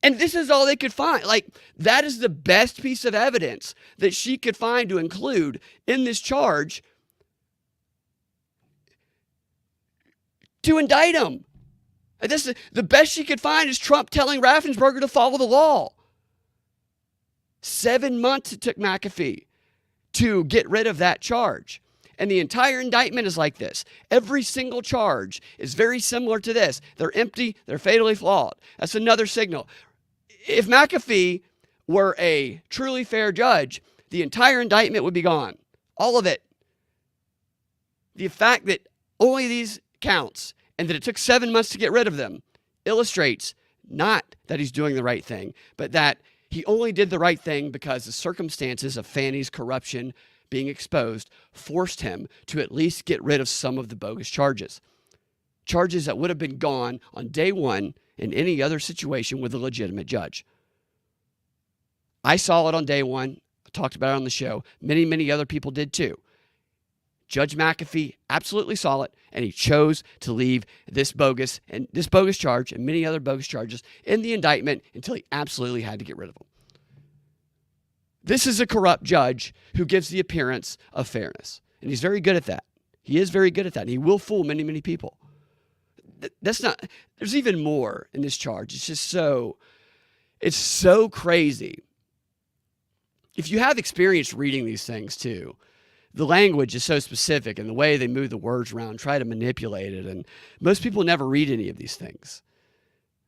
And this is all they could find. Like, that is the best piece of evidence that she could find to include in this charge to indict him. And this is the best she could find is Trump telling Raffensperger to follow the law. 7 months it took McAfee to get rid of that charge. And the entire indictment is like this. Every single charge is very similar to this. They're empty. They're fatally flawed. That's another signal. If McAfee were a truly fair judge, the entire indictment would be gone. All of it. The fact that only these counts and that it took 7 months to get rid of them illustrates not that he's doing the right thing, but that he only did the right thing because the circumstances of Fani's corruption being exposed forced him to at least get rid of some of the bogus charges. Charges that would have been gone on day one in any other situation with a legitimate judge. I saw it on day one. I talked about it on the show. Many, many other people did too. Judge McAfee absolutely saw it, and he chose to leave this bogus charge and many other bogus charges in the indictment until he absolutely had to get rid of them. This is a corrupt judge who gives the appearance of fairness, and he's very good at that. He is very good at that, and he will fool many, many people. There's even more in this charge. It's so crazy. If you have experience reading these things too, the language is so specific and the way they move the words around, try to manipulate it. And most people never read any of these things.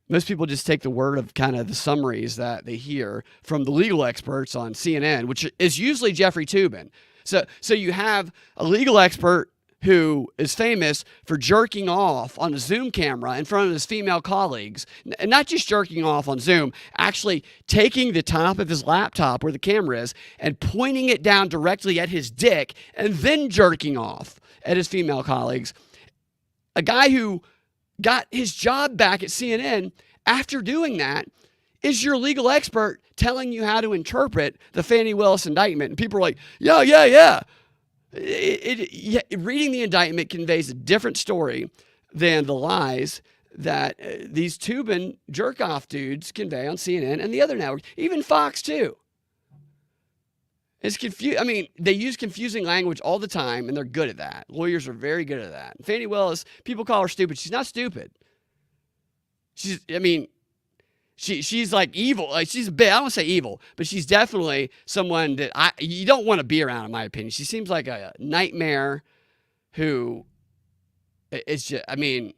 Most people just take the word of kind of the summaries that they hear from the legal experts on CNN, which is usually Jeffrey Toobin. So you have a legal expert who is famous for jerking off on a Zoom camera in front of his female colleagues, and not just jerking off on Zoom, actually taking the top of his laptop where the camera is and pointing it down directly at his dick and then jerking off at his female colleagues. A guy who got his job back at CNN after doing that is your legal expert telling you how to interpret the Fani Willis indictment. And people are like, yeah. Reading the indictment conveys a different story than the lies that these Toobin jerk-off dudes convey on CNN and the other networks, even Fox too. It's I mean, they use confusing language all the time, and they're good at that. Lawyers are very good at that. Fani Willis, people call her stupid. She's not stupid. She's like evil. Like she's a bit, I don't want to say evil, but she's definitely someone that you don't want to be around, in my opinion. She seems like a nightmare who is just, I mean,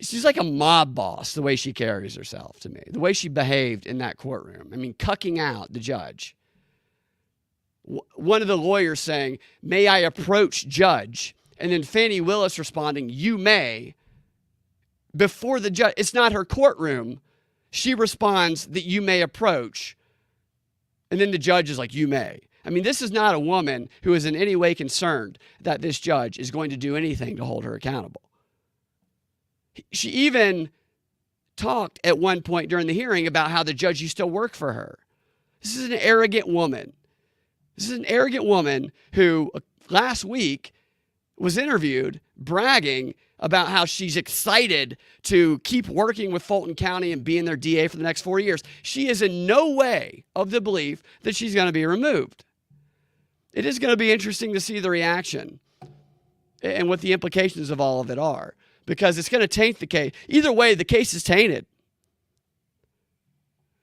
she's like a mob boss, the way she carries herself to me, the way she behaved in that courtroom. I mean, cucking out the judge. One of the lawyers saying, "May I approach judge?" And then Fani Willis responding, "You may." Before the judge, it's not her courtroom. She responds that you may approach. And then the judge is like, "You may." I mean, this is not a woman who is in any way concerned that this judge is going to do anything to hold her accountable. She even talked at one point during the hearing about how the judge used to work for her. This is an arrogant woman. This is an arrogant woman who last week was interviewed bragging about how she's excited to keep working with Fulton County and being their DA for the next 4 years. She is in no way of the belief that she's going to be removed. It is going to be interesting to see the reaction and what the implications of all of it are, because it's going to taint the case. Either way, the case is tainted.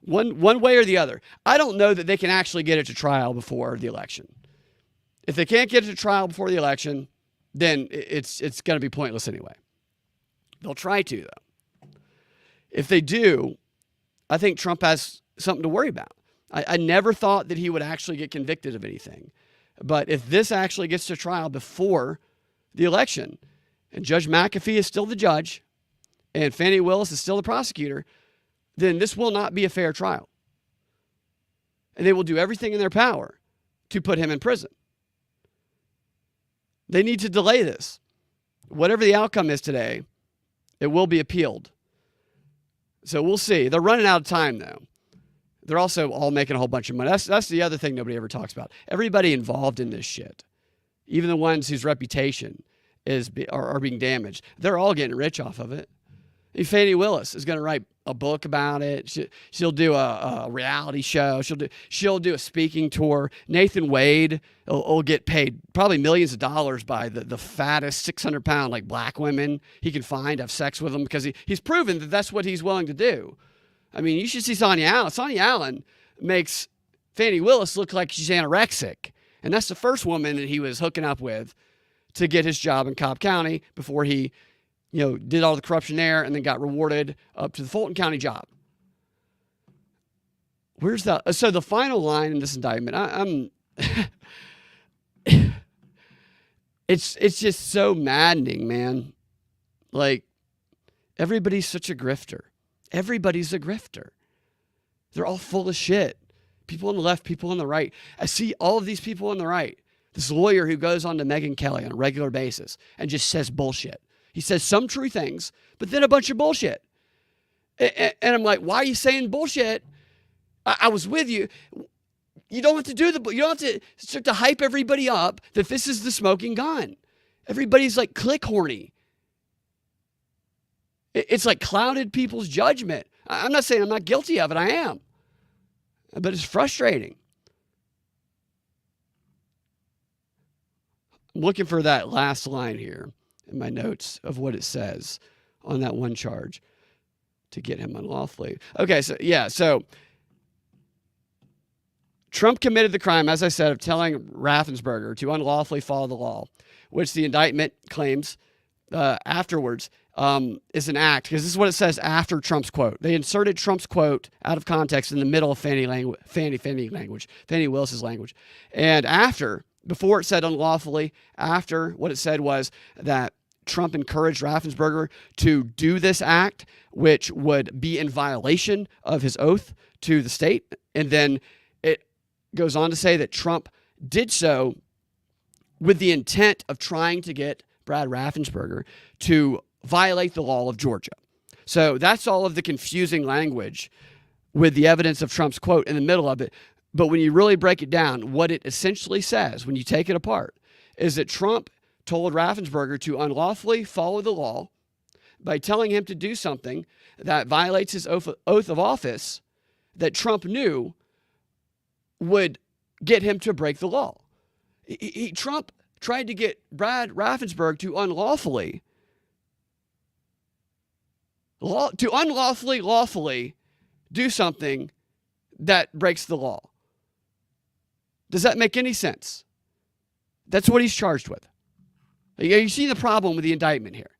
One way or the other. I don't know that they can actually get it to trial before the election. If they can't get it to trial before the election, then it's going to be pointless anyway. They'll try to, though. If they do, I think Trump has something to worry about. I never thought that he would actually get convicted of anything. But if this actually gets to trial before the election, and Judge McAfee is still the judge, and Fani Willis is still the prosecutor, then this will not be a fair trial. And they will do everything in their power to put him in prison. They need to delay this. Whatever the outcome is today, it will be appealed. So we'll see. They're running out of time, though. They're also all making a whole bunch of money. That's the other thing nobody ever talks about. Everybody involved in this shit, even the ones whose reputation are being damaged, they're all getting rich off of it. Fani Willis is going to write a book about it. She'll do a reality show. She'll do a speaking tour. Nathan Wade will get paid probably millions of dollars by the fattest 600-pound like black women he can find, have sex with them, because he's proven that that's what he's willing to do. I mean, you should see Sonia Allen. Sonia Allen makes Fani Willis look like she's anorexic, and that's the first woman that he was hooking up with to get his job in Cobb County before he did all the corruption there and then got rewarded up to the Fulton County job. So the final line in this indictment, it's just so maddening, man. Like, everybody's such a grifter. Everybody's a grifter. They're all full of shit. People on the left, people on the right. I see all of these people on the right. This lawyer who goes on to Megyn Kelly on a regular basis and just says bullshit. He says some true things, but then a bunch of bullshit. And I'm like, why are you saying bullshit? I was with you. You don't have to you don't have to start to hype everybody up that this is the smoking gun. Everybody's like click horny. It's like clouded people's judgment. I'm not saying I'm not guilty of it. I am. But it's frustrating. I'm looking for that last line here in my notes of what it says on that one charge to get him unlawfully. Okay, so Trump committed the crime, as I said, of telling Raffensperger to unlawfully follow the law, which the indictment claims afterwards is an act, because this is what it says after Trump's quote. They inserted Trump's quote out of context in the middle of Fannie Willis's language. And before it said unlawfully, after what it said was that Trump encouraged Raffensperger to do this act, which would be in violation of his oath to the state. And then it goes on to say that Trump did so with the intent of trying to get Brad Raffensperger to violate the law of Georgia. So that's all of the confusing language with the evidence of Trump's quote in the middle of it. But when you really break it down, what it essentially says, when you take it apart, is that Trump told Raffensperger to unlawfully follow the law by telling him to do something that violates his oath of office that Trump knew would get him to break the law. Trump tried to get Brad Raffensperger to unlawfully lawfully do something that breaks the law. Does that make any sense? That's what he's charged with. You see the problem with the indictment here.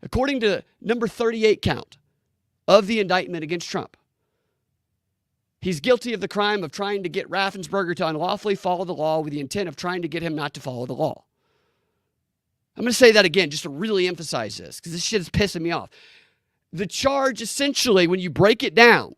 According to number 38 count of the indictment against Trump, he's guilty of the crime of trying to get Raffensperger to unlawfully follow the law with the intent of trying to get him not to follow the law. I'm going to say that again just to really emphasize this, because this shit is pissing me off. The charge, essentially, when you break it down,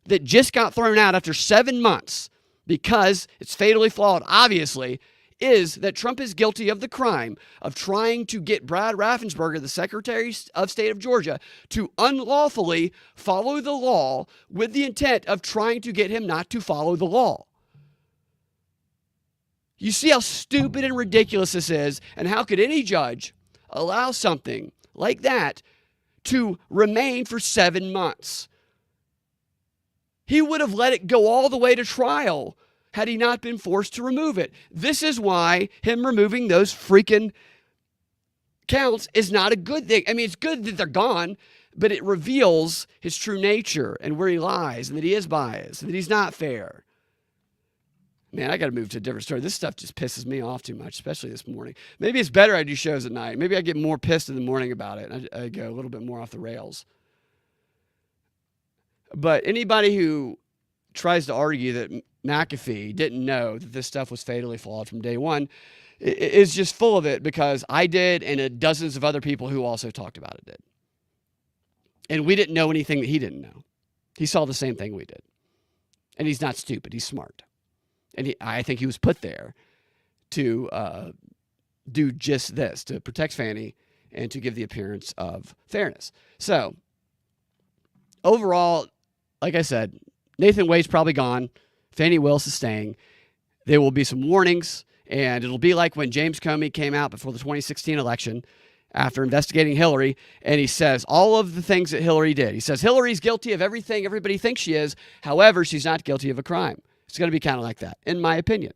that just got thrown out after 7 months because it's fatally flawed, obviously, is that Trump is guilty of the crime of trying to get Brad Raffensperger, the Secretary of State of Georgia, to unlawfully follow the law with the intent of trying to get him not to follow the law. You see how stupid and ridiculous this is, and how could any judge allow something like that to remain for 7 months? He would have let it go all the way to trial had he not been forced to remove it. This is why him removing those freaking counts is not a good thing. I mean, it's good that they're gone, but it reveals his true nature and where he lies and that he is biased and that he's not fair. Man, I got to move to a different story. This stuff just pisses me off too much, especially this morning. Maybe it's better I do shows at night. Maybe I get more pissed in the morning about it, and I go a little bit more off the rails. But anybody who tries to argue that McAfee didn't know that this stuff was fatally flawed from day one is just full of it, because I did, and dozens of other people who also talked about it did. And we didn't know anything that he didn't know. He saw the same thing we did. And he's not stupid. He's smart. And I think he was put there to do just this, to protect Fannie and to give the appearance of fairness. So, overall, like I said, Nathan Wade's probably gone. Fannie Willis is staying. There will be some warnings, and it'll be like when James Comey came out before the 2016 election after investigating Hillary, and he says all of the things that Hillary did. He says Hillary's guilty of everything everybody thinks she is. However, she's not guilty of a crime. It's going to be kind of like that, in my opinion.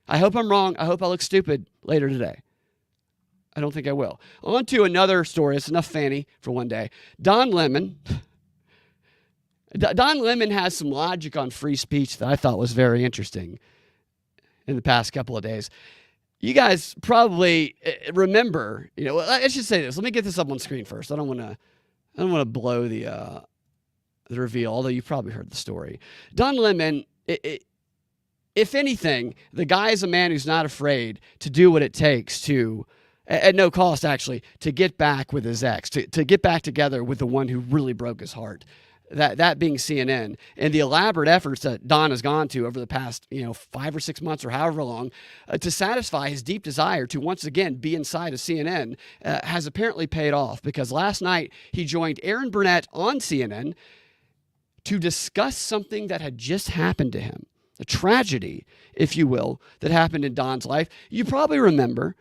I hope I'm wrong. I hope I look stupid later today. I don't think I will. On to another story. It's enough Fannie for one day. Don Lemon has some logic on free speech that I thought was very interesting in the past couple of days. You guys probably remember, I should say this. Let me get this up on screen first. I don't want to blow the reveal, although you've probably heard the story. Don Lemon, if anything, the guy is a man who's not afraid to do what it takes to, at no cost actually, to get back with his ex, to get back together with the one who really broke his heart. That being CNN, and the elaborate efforts that Don has gone to over the past 5 or 6 months or however long to satisfy his deep desire to once again be inside of CNN has apparently paid off, because last night he joined Aaron Burnett on CNN to discuss something that had just happened to him, a tragedy, if you will, that happened in Don's life. You probably remember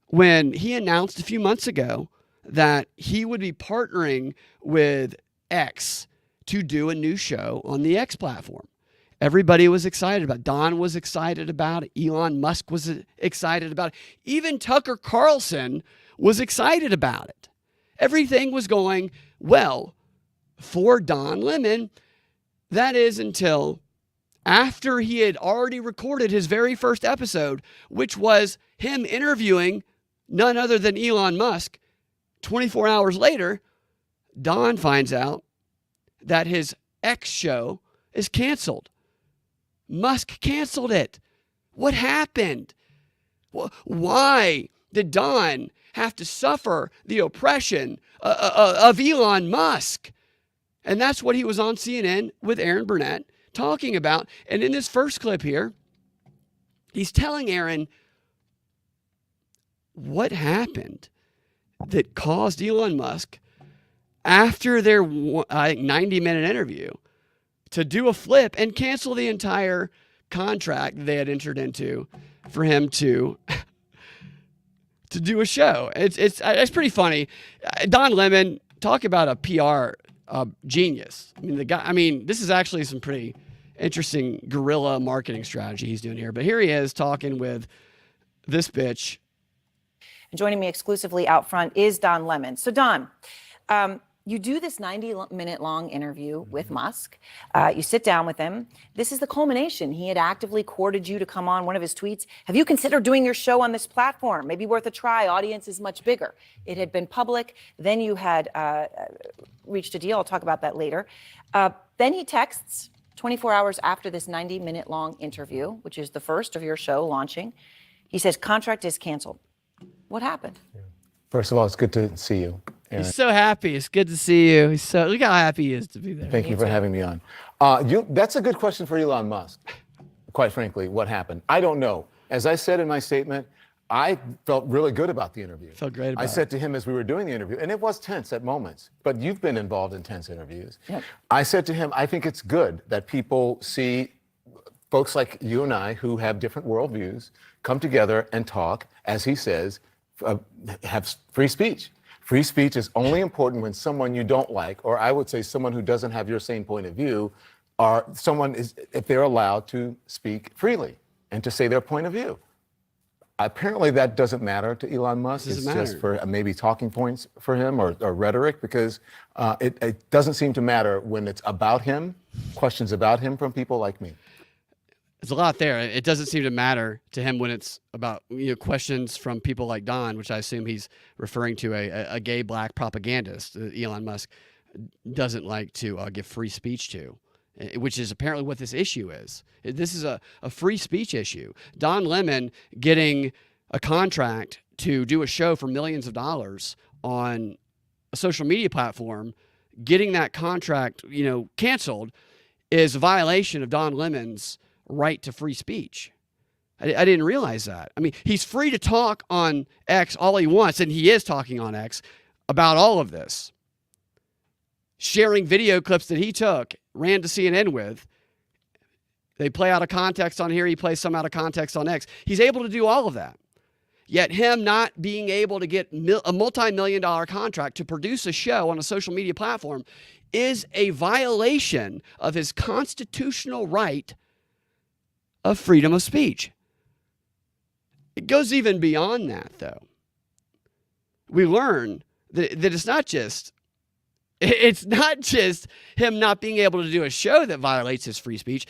when he announced a few months ago that he would be partnering with X to do a new show on the X platform. Everybody was excited about it. Don was excited about it. Elon Musk was excited about it. Even Tucker Carlson was excited about it. Everything was going well for Don Lemon. That is until after he had already recorded his very first episode, which was him interviewing none other than Elon Musk. 24 hours later, Don finds out that his X show is canceled. Musk canceled it. What happened? Why did Don have to suffer the oppression of Elon Musk? And that's what he was on CNN with Aaron Burnett talking about. And in this first clip here, he's telling Aaron what happened that caused Elon Musk, after their 90-minute interview, to do a flip and cancel the entire contract they had entered into for him to do a show. It's pretty funny. Don Lemon, talk about a PR genius. This is actually some pretty interesting guerrilla marketing strategy he's doing here. But here he is talking with this bitch. And joining me exclusively out front is Don Lemon. So Don, you do this 90-minute long interview with Musk. You sit down with him. This is the culmination. He had actively courted you to come on. One of his tweets: have you considered doing your show on this platform? Maybe worth a try. Audience is much bigger. It had been public. Then you had reached a deal. I'll talk about that later. Then he texts 24 hours after this 90-minute long interview, which is the first of your show launching. He says, contract is canceled. What happened? First of all, it's good to see you, Aaron. He's so happy. It's good to see you. Look how happy he is to be there. Thank you for having me on. That's a good question for Elon Musk. Quite frankly, what happened? I don't know. As I said in my statement, I felt really good about the interview. Felt great about it. I said to him as we were doing the interview, and it was tense at moments, but you've been involved in tense interviews. Yep. I said to him, I think it's good that people see folks like you and I who have different worldviews come together and talk, as he says, have free speech. Free speech is only important when someone you don't like, or I would say someone who doesn't have your same point of view, or someone is, if they're allowed to speak freely and to say their point of view. Apparently that doesn't matter to Elon Musk. It's just for maybe talking points for him or rhetoric, because it doesn't seem to matter when it's about him, questions about him from people like me. There's a lot there. It doesn't seem to matter to him when it's about questions from people like Don, which I assume he's referring to a gay black propagandist that Elon Musk doesn't like to give free speech to, which is apparently what this issue is. This is a free speech issue. Don Lemon getting a contract to do a show for millions of dollars on a social media platform, getting that contract canceled, is a violation of Don Lemon's right to free speech. I didn't realize that. I mean, he's free to talk on X all he wants, and he is talking on X about all of this. Sharing video clips that he took, ran to CNN with. They play out of context on here, he plays some out of context on X. He's able to do all of that. Yet him not being able to get a multi-million-dollar contract to produce a show on a social media platform is a violation of his constitutional right of freedom of speech. It goes even beyond that, though. We learn that it's not just him not being able to do a show that violates his free speech.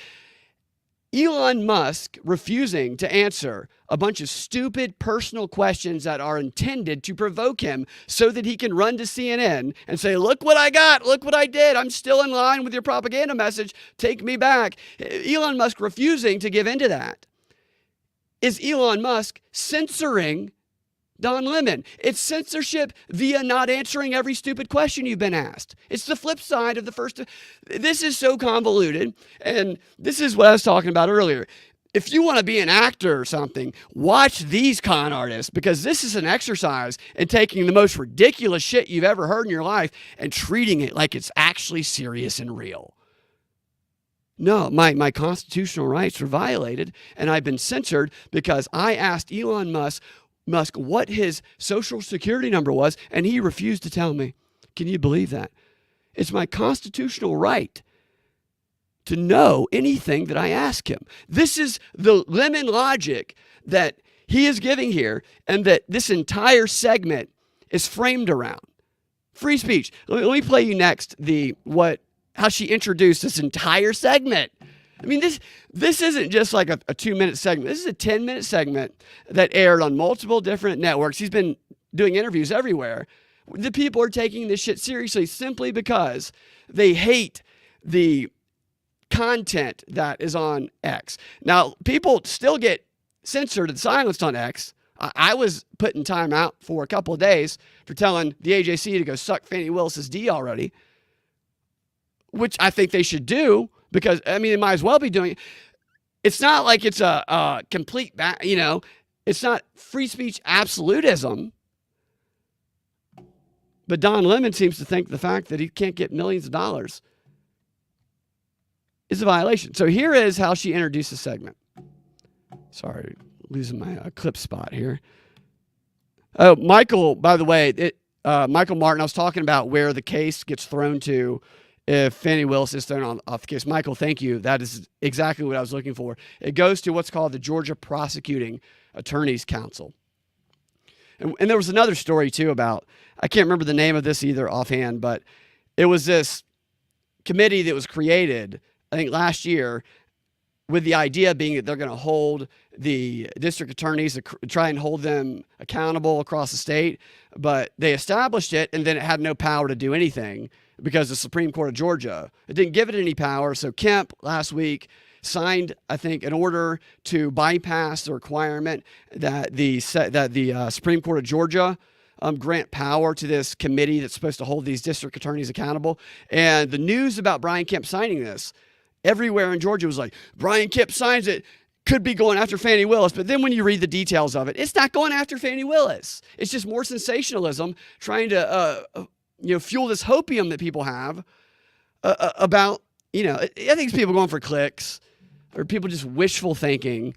Elon Musk refusing to answer a bunch of stupid personal questions that are intended to provoke him so that he can run to CNN and say, look what I got, look what I did, I'm still in line with your propaganda message, take me back. Elon Musk refusing to give into that is Elon Musk censoring Don Lemon. It's censorship via not answering every stupid question you've been asked. It's the flip side of the first. This is so convoluted, and this is what I was talking about earlier. If you want to be an actor or something, watch these con artists, because this is an exercise in taking the most ridiculous shit you've ever heard in your life and treating it like it's actually serious and real. No, my constitutional rights were violated, and I've been censored because I asked Elon Musk what his social security number was, and he refused to tell me. Can you believe that? It's my constitutional right to know anything that I ask him. This is the Lemon logic that he is giving here, and that this entire segment is framed around. Free speech. Let me play you next how she introduced this entire segment. I mean, this isn't just like a 2-minute segment. This is a 10-minute segment that aired on multiple different networks. He's been doing interviews everywhere. The people are taking this shit seriously simply because they hate the content that is on X. Now, people still get censored and silenced on X. I was put in time out for a couple of days for telling the AJC to go suck Fani Willis's D already, which I think they should do because, I mean, they might as well be doing it. It's not like it's a complete, it's not free speech absolutism. But Don Lemon seems to think the fact that he can't get millions of dollars is a violation. So here is how she introduced the segment. Sorry, losing my clip spot here. Oh, Michael, by the way, Michael Martin, I was talking about where the case gets thrown to if Fani Willis is thrown off the case. Michael, thank you. That is exactly what I was looking for. It goes to what's called the Georgia Prosecuting Attorneys Council. And there was another story, too, about, I can't remember the name of this either offhand, but it was this committee that was created, I think, last year with the idea being that they're going to hold the district attorneys, try and hold them accountable across the state. But they established it, and then it had no power to do anything because the Supreme Court of Georgia, it didn't give it any power. So Kemp last week signed, I think, an order to bypass the requirement that the Supreme Court of Georgia grant power to this committee that's supposed to hold these district attorneys accountable. And the news about Brian Kemp signing this, everywhere in Georgia was like, Brian Kemp signs it, could be going after Fani Willis. But then when you read the details of it, it's not going after Fani Willis. It's just more sensationalism, trying to fuel this hopium that people have about, I think it's people going for clicks or people just wishful thinking.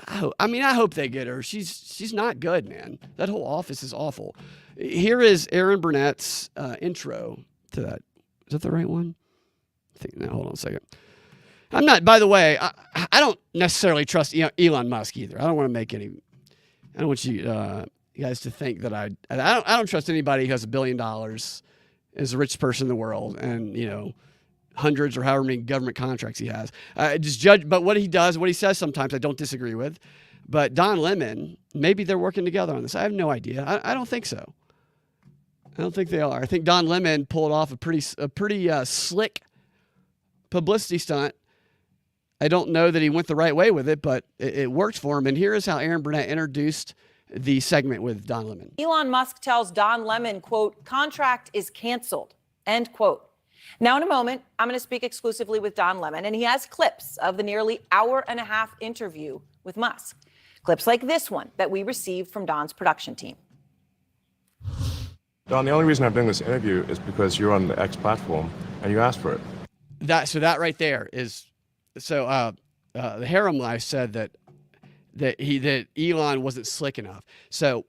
I hope they get her. She's not good, man. That whole office is awful. Here is Aaron Burnett's intro to that. Is that the right one? Hold on a second. I'm not, by the way, I don't necessarily trust Elon Musk either. I don't want you guys to think that I don't trust anybody who has $1 billion, is the richest person in the world, and, hundreds or however many government contracts he has. But what he does, what he says sometimes, I don't disagree with. But Don Lemon, maybe they're working together on this. I have no idea. I don't think so. I don't think they are. I think Don Lemon pulled off a pretty slick publicity stunt. I don't know that he went the right way with it, but it worked for him. And here is how Aaron Burnett introduced the segment with Don Lemon. Elon Musk tells Don Lemon, quote, contract is canceled, end quote. Now, in a moment, I'm going to speak exclusively with Don Lemon, and he has clips of the nearly hour-and-a-half interview with Musk. Clips like this one that we received from Don's production team. Don, the only reason I'm doing this interview is because you're on the X platform and you asked for it. That right there is the Harem Life said that Elon wasn't slick enough. So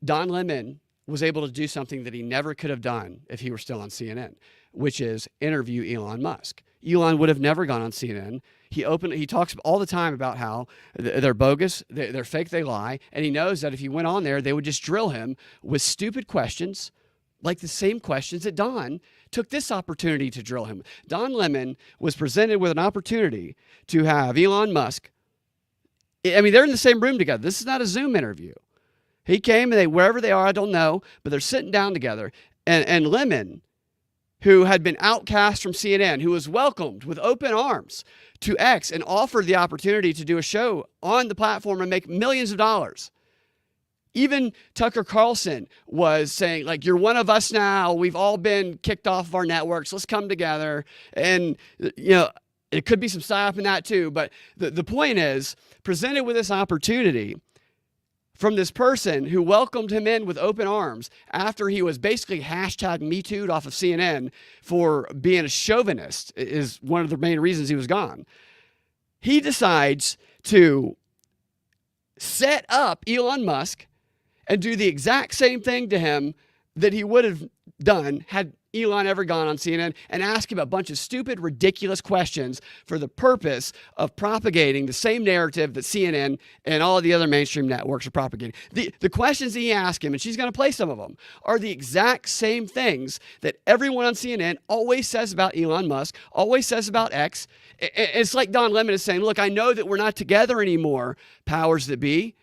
Don Lemon was able to do something that he never could have done if he were still on CNN, which is interview Elon Musk. Elon would have never gone on CNN. He talks all the time about how they're bogus, they're fake, they lie, and he knows that if he went on there, they would just drill him with stupid questions, like the same questions that Don took this opportunity to drill him. Don Lemon was presented with an opportunity to have Elon Musk. I mean, they're in the same room together. This is not a Zoom interview. He came and wherever they are, I don't know, but they're sitting down together. And Lemon, who had been outcast from CNN, who was welcomed with open arms to X and offered the opportunity to do a show on the platform and make millions of dollars. Even Tucker Carlson was saying, like, you're one of us now. We've all been kicked off of our networks. Let's come together. And, it could be some psyop in that too. But the point is, presented with this opportunity from this person who welcomed him in with open arms after he was basically #MeToo'd off of CNN for being a chauvinist, is one of the main reasons he was gone. He decides to set up Elon Musk and do the exact same thing to him that he would have done had Elon ever gone on CNN and asked him a bunch of stupid, ridiculous questions for the purpose of propagating the same narrative that CNN and all of the other mainstream networks are propagating. The questions that he asked him, and she's going to play some of them, are the exact same things that everyone on CNN always says about Elon Musk, always says about X. It's like Don Lemon is saying, look, I know that we're not together anymore, powers that be,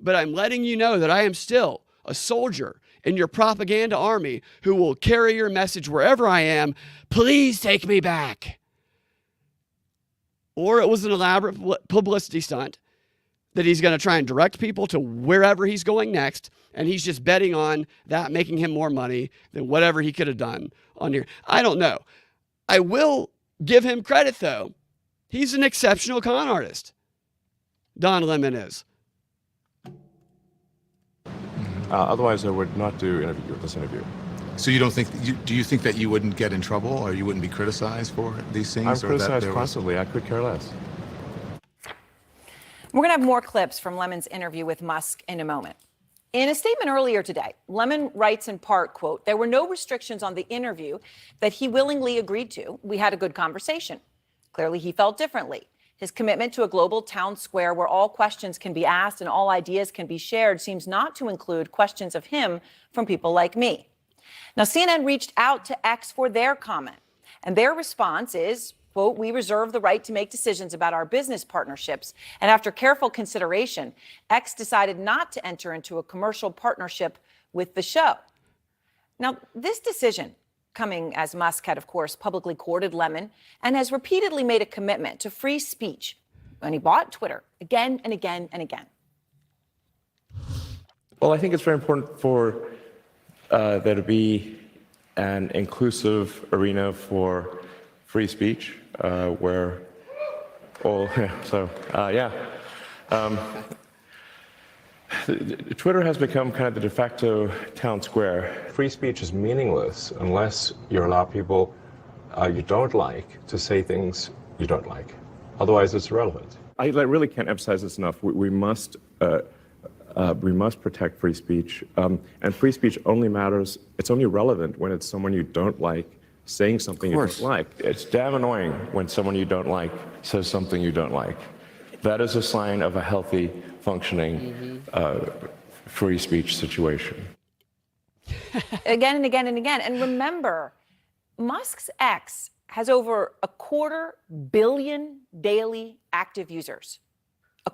but I'm letting you know that I am still a soldier in your propaganda army who will carry your message wherever I am. Please take me back. Or it was an elaborate publicity stunt that he's going to try and direct people to wherever he's going next, and he's just betting on that making him more money than whatever he could have done on here. I don't know. I will give him credit, though. He's an exceptional con artist. Don Lemon is. Otherwise, I would not do this interview. So you don't think? Do you think that you wouldn't get in trouble, or you wouldn't be criticized for these things? I'm criticized constantly. I could care less. We're going to have more clips from Lemon's interview with Musk in a moment. In a statement earlier today, Lemon writes in part, quote, "There were no restrictions on the interview that he willingly agreed to. We had a good conversation. Clearly, he felt differently. His commitment to a global town square where all questions can be asked and all ideas can be shared seems not to include questions of him from people like me." Now, CNN reached out to X for their comment, and their response is, quote, "We reserve the right to make decisions about our business partnerships. And after careful consideration, X decided not to enter into a commercial partnership with the show." Now, this decision, coming as Musk had, of course, publicly courted Lemon and has repeatedly made a commitment to free speech when he bought Twitter again and again and again. Well, I think it's very important for there to be an inclusive arena for free speech where all, Twitter has become kind of the de facto town square. Free speech is meaningless unless you allow people you don't like to say things you don't like. Otherwise, it's irrelevant. I really can't emphasize this enough. We must protect free speech. And free speech only matters, it's only relevant when it's someone you don't like saying something you don't like. It's damn annoying when someone you don't like says something you don't like. That is a sign of a healthy, functioning free speech situation. Again and again and again. And remember, Musk's X has over 250 million daily active users.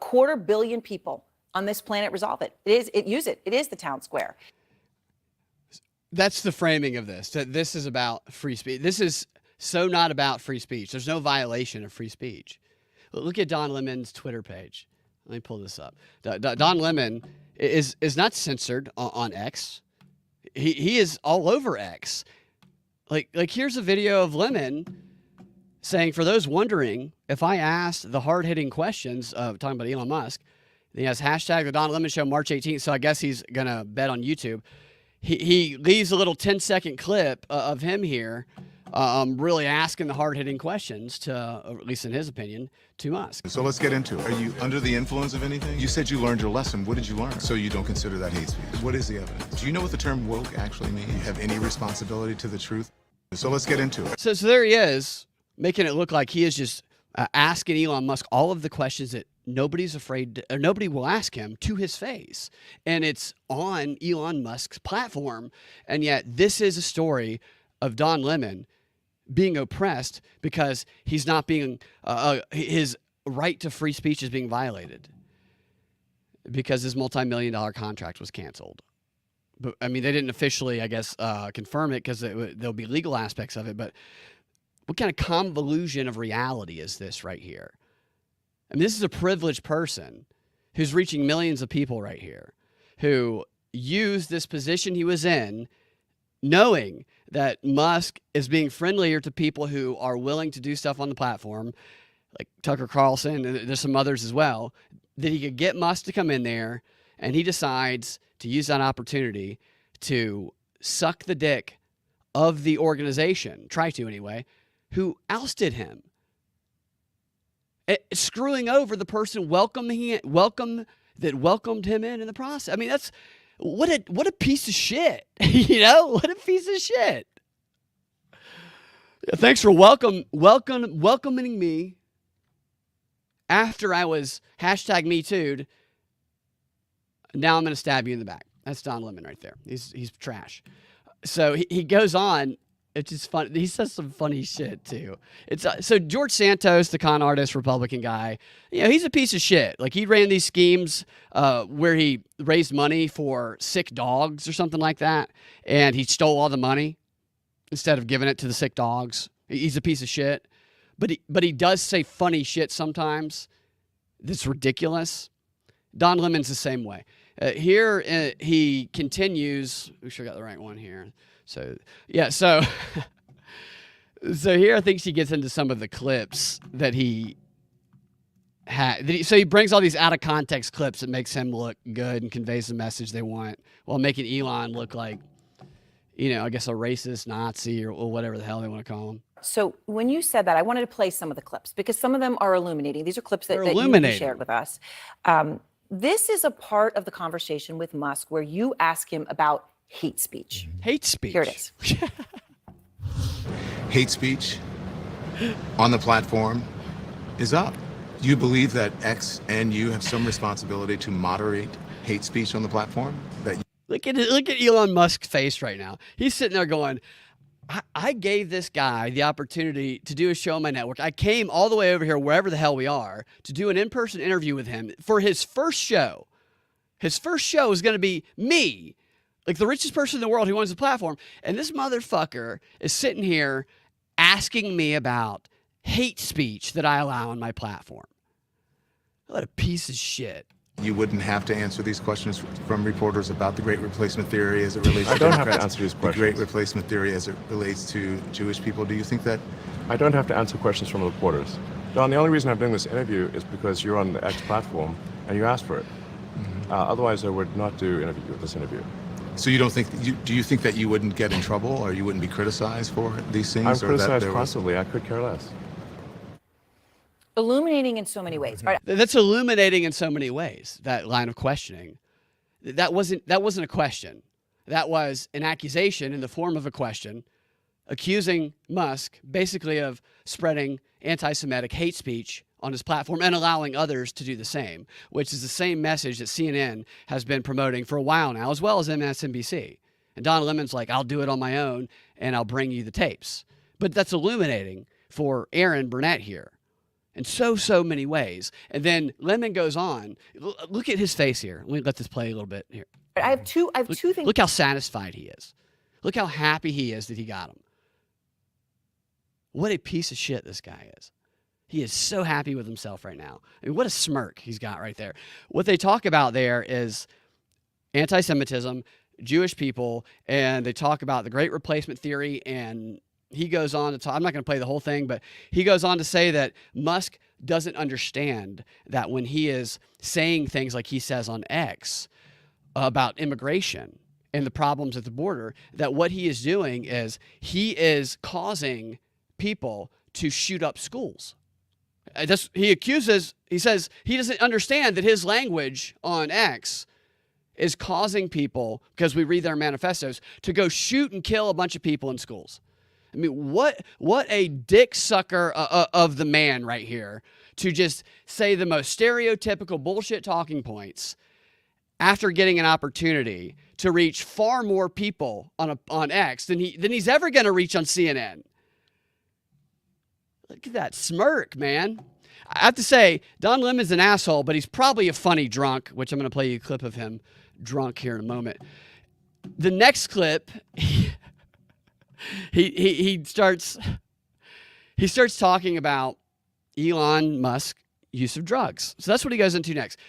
250 million people on this planet resolve it. Use it. It is the town square. That's the framing of this, that this is about free speech. This is so not about free speech. There's no violation of free speech. Look at Don Lemon's Twitter page. Let me pull this up. Don Lemon is not censored on X. He is all over X. Like here's a video of Lemon saying, for those wondering, if I asked the hard-hitting questions of talking about Elon Musk, he has hashtag the Don Lemon Show March 18th, so I guess he's going to bet on YouTube. He leaves a little 10-second clip of him here really asking the hard-hitting questions to, or at least in his opinion, to Musk. So let's get into it. Are you under the influence of anything? You said you learned your lesson. What did you learn? So you don't consider that hate speech. What is the evidence? Do you know what the term woke actually means? Do you have any responsibility to the truth? So let's get into it. So there he is, making it look like he is just asking Elon Musk all of the questions that nobody's afraid to, or nobody will ask him to his face. And it's on Elon Musk's platform. And yet this is a story of Don Lemon being oppressed because he's not being, his right to free speech is being violated because his multi-million-dollar contract was canceled. But I mean, they didn't officially, I guess, confirm it because there'll be legal aspects of it. But what kind of convolution of reality is this right here? I mean, this is a privileged person who's reaching millions of people right here, who used this position he was in, knowing that Musk is being friendlier to people who are willing to do stuff on the platform, like Tucker Carlson, and there's some others as well, that he could get Musk to come in there, and he decides to use that opportunity to suck the dick of the organization, try to anyway, who ousted him. Screwing over the person welcomed him in the process. I mean, that's what a piece of shit. You know, what a piece of shit. Thanks for welcoming me after I was #MeToo'd. Now I'm going to stab you in the back. That's Don Lemon right there. He's trash. So he goes on. It's just fun. He says some funny shit too. It's so George Santos, the con artist, Republican guy. He's a piece of shit. Like, he ran these schemes where he raised money for sick dogs or something like that, and he stole all the money instead of giving it to the sick dogs. He's a piece of shit. But he does say funny shit sometimes that's ridiculous. Don Lemon's the same way. Here he continues. Make sure I got the right one here. So here I think she gets into some of the clips that he had. So he brings all these out of context clips that makes him look good and conveys the message they want, while making Elon look like, I guess a racist Nazi or whatever the hell they want to call him. So when you said that, I wanted to play some of the clips because some of them are illuminating. These are clips that you shared with us. This is a part of the conversation with Musk where you ask him about hate speech. Hate speech. Here it is. Hate speech on the platform is up. Do you believe that X and you have some responsibility to moderate hate speech on the platform? Look at Elon Musk's face right now. He's sitting there going, I gave this guy the opportunity to do a show on my network. I came all the way over here, wherever the hell we are, to do an in-person interview with him for his first show. His first show is going to be me, like the richest person in the world who owns the platform. And this motherfucker is sitting here asking me about hate speech that I allow on my platform. What a piece of shit. You wouldn't have to answer these questions from reporters about the Great Replacement Theory as it relates to I don't have Democrats, to answer these the questions. Great Replacement Theory as it relates to Jewish people. Do you think that? I don't have to answer questions from reporters. Don, the only reason I'm doing this interview is because you're on the X platform and you asked for it. Otherwise, I would not do this interview. So you don't think? Do you think that you wouldn't get in trouble or you wouldn't be criticized for these things? I'm or that criticized there was- constantly. I could care less. Illuminating in so many ways. Right? That's illuminating in so many ways, that line of questioning. That wasn't a question. That was an accusation in the form of a question, accusing Musk basically of spreading anti-Semitic hate speech on his platform and allowing others to do the same, which is the same message that CNN has been promoting for a while now, as well as MSNBC. And Don Lemon's like, I'll do it on my own and I'll bring you the tapes. But that's illuminating for Aaron Burnett here in so many ways. And then Lemon goes on. Look at his face here. Let me let this play a little bit here. I have two things. Look how satisfied he is. Look how happy he is that he got him. What a piece of shit this guy is. He is so happy with himself right now. I mean, what a smirk he's got right there. What they talk about there is anti-Semitism, Jewish people, and they talk about the Great Replacement Theory, and he goes on to talk, I'm not going to play the whole thing, but he goes on to say that Musk doesn't understand that when he is saying things like he says on X about immigration and the problems at the border, that what he is doing is he is causing people to shoot up schools. He says he doesn't understand that his language on X is causing people, because we read their manifestos, to go shoot and kill a bunch of people in schools. I mean, what a dick sucker of the man right here to just say the most stereotypical bullshit talking points after getting an opportunity to reach far more people on X than he's ever going to reach on CNN. Look at that smirk, man. I have to say, Don Lemon's an asshole, but he's probably a funny drunk, which I'm going to play you a clip of him drunk here in a moment. The next clip, he starts talking about Elon Musk use of drugs. So that's what he goes into next.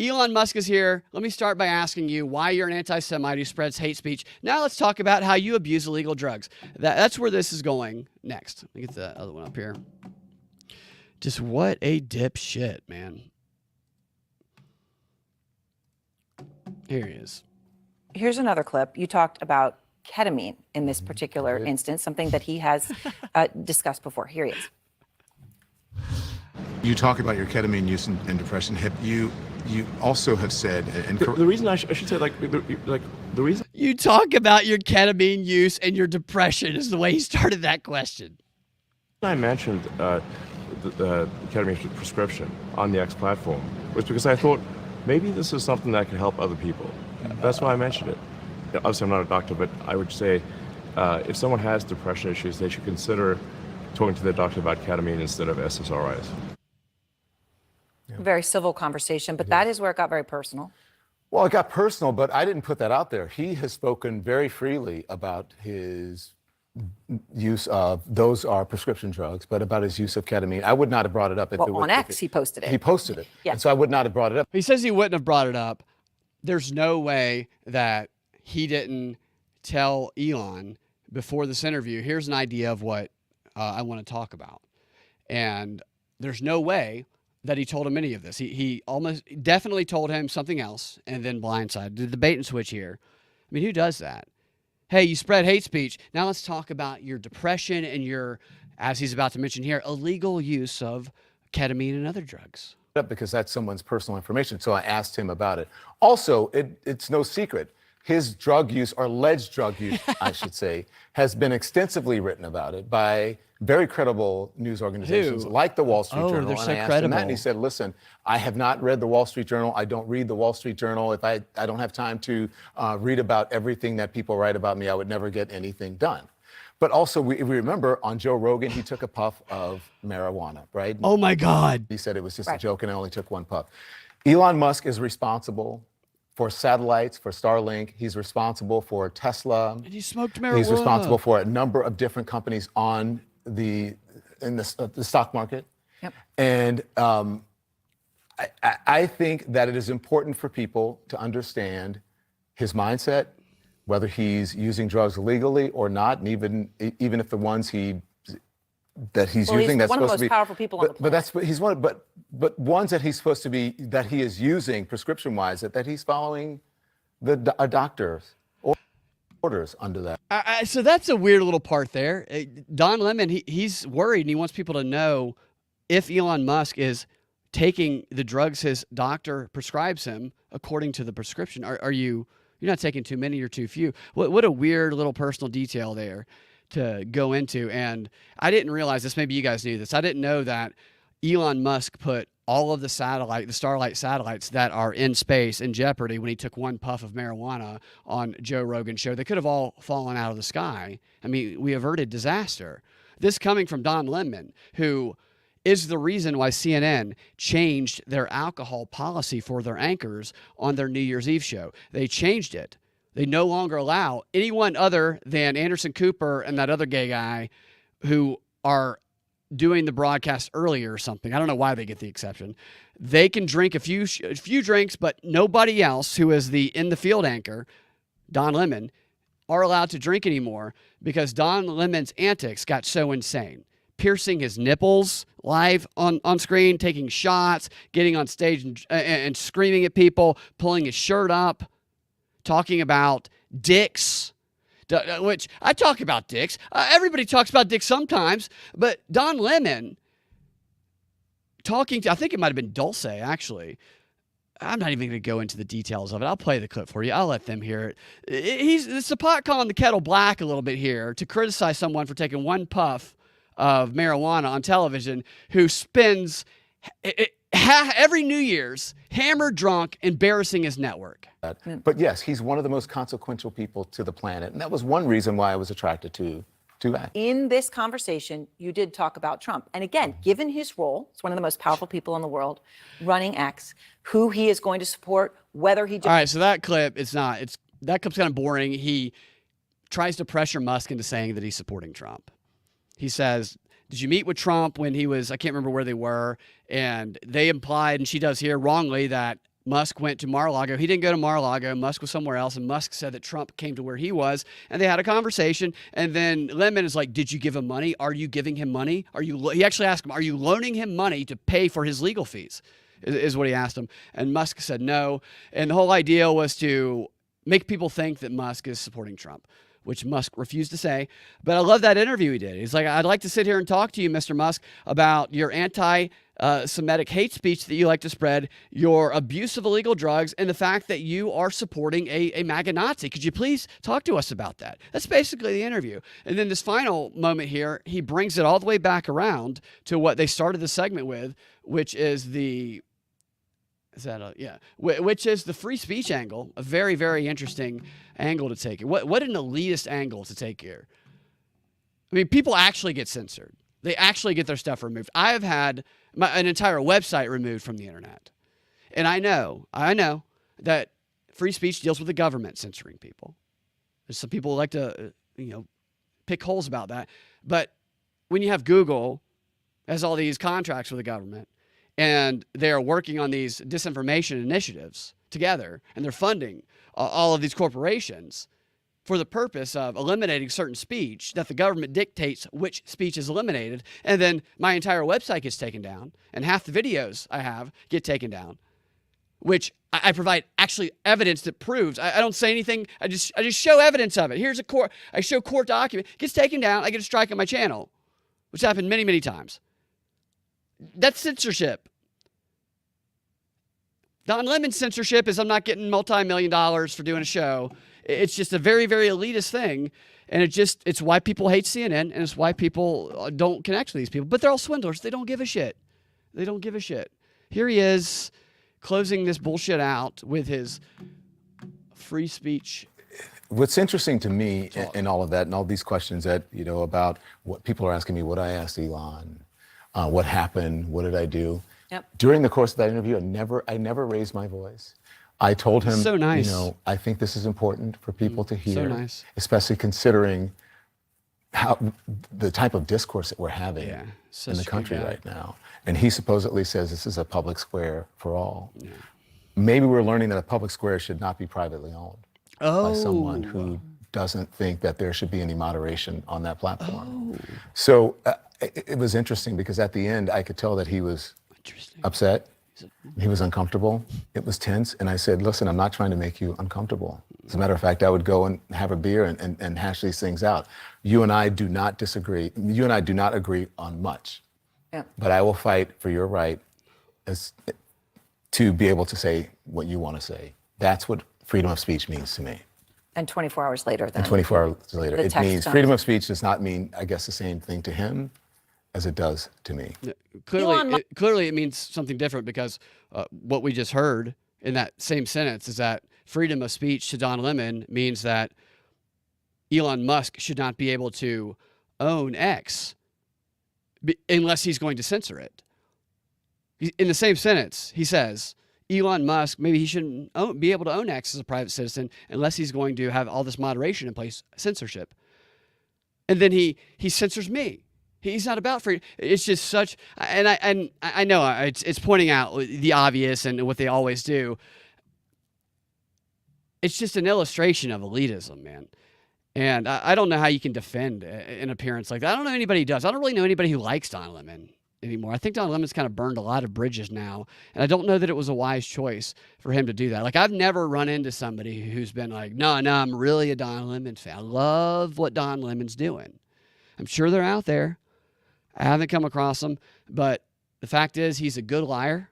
Elon Musk is here. Let me start by asking you why you're an anti-Semite who spreads hate speech. Now let's talk about how you abuse illegal drugs. That's where this is going next. Let me get the other one up here. Just what a dipshit, man. Here he is. Here's another clip. You talked about ketamine in this particular instance, something that he has discussed before. Here he is. You talk about your ketamine use and depression. Have you You also have said, and The reason I should say, the reason You talk about your ketamine use and your depression is the way he started that question. I mentioned the ketamine prescription on the X platform was because I thought maybe this is something that can help other people. That's why I mentioned it. Obviously, I'm not a doctor, but I would say if someone has depression issues, they should consider talking to their doctor about ketamine instead of SSRIs. Very civil conversation, but that is where it got very personal. Well, it got personal, but I didn't put that out there. He has spoken very freely about his use of, those are prescription drugs, but about his use of ketamine. I would not have brought it up if it was. On X, he posted it. He posted it. Yeah. And so I would not have brought it up. He says he wouldn't have brought it up. There's no way that he didn't tell Elon before this interview, here's an idea of what I want to talk about. And there's no way that he told him any of this. He almost definitely told him something else and then blindsided. Did the bait and switch here. I mean, who does that? Hey, you spread hate speech. Now let's talk about your depression and your, as he's about to mention here, illegal use of ketamine and other drugs. Because that's someone's personal information. So I asked him about it. Also, it's no secret. His drug use, or alleged drug use, I should say, has been extensively written about it by very credible news organizations like the Wall Street Journal. They're so and I asked credible. him that, and he said, listen, I have not read the Wall Street Journal. I don't read the Wall Street Journal. If I don't have time to read about everything that people write about me, I would never get anything done. But also, we remember on Joe Rogan, he took a puff of marijuana, right? Oh my God. He said it was just a joke and I only took one puff. Elon Musk is responsible for satellites, for Starlink. He's responsible for Tesla. And he smoked marijuana. He's responsible for a number of different companies in the stock market. Yep. And I think that it is important for people to understand his mindset, whether he's using drugs legally or not, and even if the ones he's using, that's one of the supposed to most be powerful people on the But planet. he's one. But ones that he's supposed to be, that he is using prescription-wise, that he's following a doctor's orders under that. So that's a weird little part there. Don Lemon, he's worried and he wants people to know if Elon Musk is taking the drugs his doctor prescribes him according to the prescription. You're not taking too many or too few. What a weird little personal detail there to go into. And I didn't realize this. Maybe you guys knew this. I didn't know that Elon Musk put all of the Starlight satellites that are in space in jeopardy when he took one puff of marijuana on Joe Rogan's show. They could have all fallen out of the sky. I mean, we averted disaster. This coming from Don Lemon, who is the reason why CNN changed their alcohol policy for their anchors on their New Year's Eve show. They changed it. They no longer allow anyone other than Anderson Cooper and that other gay guy who are doing the broadcast earlier or something. I don't know why they get the exception. They can drink a few drinks, but nobody else who is the in the field anchor, Don Lemon, are allowed to drink anymore because Don Lemon's antics got so insane. Piercing his nipples live on screen, taking shots, getting on stage and screaming at people, pulling his shirt up, talking about dicks, which I talk about dicks. Everybody talks about dicks sometimes, but Don Lemon talking to, I think it might have been Dulce, actually. I'm not even going to go into the details of it. I'll play the clip for you. I'll let them hear it. It's the pot calling the kettle black a little bit here to criticize someone for taking one puff of marijuana on television who spends every New Year's hammered drunk embarrassing his network. But yes, he's one of the most consequential people to the planet. And that was one reason why I was attracted to that. In this conversation, you did talk about Trump. And again, given his role, he's one of the most powerful people in the world, running X, who he is going to support, whether he... All right, so that clip, that clip's kind of boring. He tries to pressure Musk into saying that he's supporting Trump. He says, did you meet with Trump when he was, I can't remember where they were, and they implied, and she does here wrongly, that Musk went to Mar-a-Lago. He didn't go to Mar-a-Lago. Musk was somewhere else, and Musk said that Trump came to where he was, and they had a conversation, and then Lemon is like, did you give him money? Are you giving him money? He actually asked him, are you loaning him money to pay for his legal fees, is what he asked him, and Musk said no, and the whole idea was to make people think that Musk is supporting Trump. which Musk refused to say. But I love that interview he did. He's like, I'd like to sit here and talk to you, Mr. Musk, about your anti-Semitic hate speech that you like to spread, your abuse of illegal drugs, and the fact that you are supporting a MAGA Nazi. Could you please talk to us about that? That's basically the interview. And then this final moment here, he brings it all the way back around to what they started the segment with, which is the which is the free speech angle, a very, very interesting angle to take. What an elitist angle to take here. I mean, people actually get censored. They actually get their stuff removed. I have had an entire website removed from the internet. And I know that free speech deals with the government censoring people. There's some people like to, pick holes about that. But when you have Google has all these contracts with the government, and they're working on these disinformation initiatives together, and they're funding all of these corporations for the purpose of eliminating certain speech that the government dictates which speech is eliminated. And then my entire website gets taken down, and half the videos I have get taken down, which I provide actually evidence that proves. I don't say anything. I just show evidence of it. Here's I show court document. It gets taken down. I get a strike on my channel, which happened many, many times. That's censorship. Don Lemon's censorship is I'm not getting multi-million dollars for doing a show. It's just a very, very elitist thing. And it's why people hate CNN, and it's why people don't connect with these people. But they're all swindlers. They don't give a shit. They don't give a shit. Here he is closing this bullshit out with his free speech. What's interesting to me in all of that and all these questions that, about what people are asking me, what I asked Elon, what happened, what did I do? Yep. During the course of that interview, I never raised my voice. I told him, so nice. I think this is important for people to hear, so nice. Especially considering how the type of discourse that we're having in the country right now. And he supposedly says this is a public square for all. Yeah. Maybe we're learning that a public square should not be privately owned by someone who doesn't think that there should be any moderation on that platform. So it was interesting because at the end, I could tell that he was upset. He was uncomfortable. It was tense. And I said, listen, I'm not trying to make you uncomfortable. As a matter of fact, I would go and have a beer and hash these things out. You and I do not disagree. You and I do not agree on much. Yeah. But I will fight for your right to be able to say what you want to say. That's what freedom of speech means to me. And 24 hours later, then. And 24 hours later. It means freedom of speech does not mean, I guess, the same thing to him as it does to me. Yeah, clearly, it means something different because what we just heard in that same sentence is that freedom of speech to Don Lemon means that Elon Musk should not be able to own X unless he's going to censor it. In the same sentence, he says, Elon Musk, maybe he shouldn't be able to own X as a private citizen unless he's going to have all this moderation in place, censorship. And then he censors me. He's not about freedom. It's just such, and I know it's pointing out the obvious and what they always do. It's just an illustration of elitism, man. And I don't know how you can defend an appearance like that. I don't know anybody who does. I don't really know anybody who likes Don Lemon anymore. I think Don Lemon's kind of burned a lot of bridges now, and I don't know that it was a wise choice for him to do that. Like, I've never run into somebody who's been like, no, I'm really a Don Lemon fan. I love what Don Lemon's doing. I'm sure they're out there. I haven't come across them, but the fact is he's a good liar.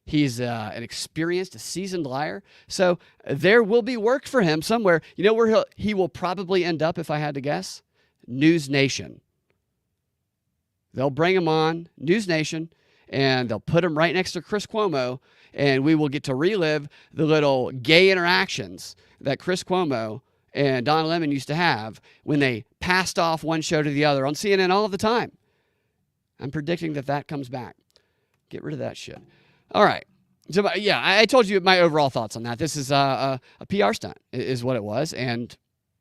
He's an experienced, a seasoned liar. So there will be work for him somewhere. You know where he will probably end up, if I had to guess? News Nation. They'll bring him on, News Nation, and they'll put him right next to Chris Cuomo, and we will get to relive the little gay interactions that Chris Cuomo and Don Lemon used to have when they passed off one show to the other on CNN all the time. I'm predicting that comes back. Get rid of that shit. All right. So, yeah, I told you my overall thoughts on that. This is a PR stunt is what it was. And,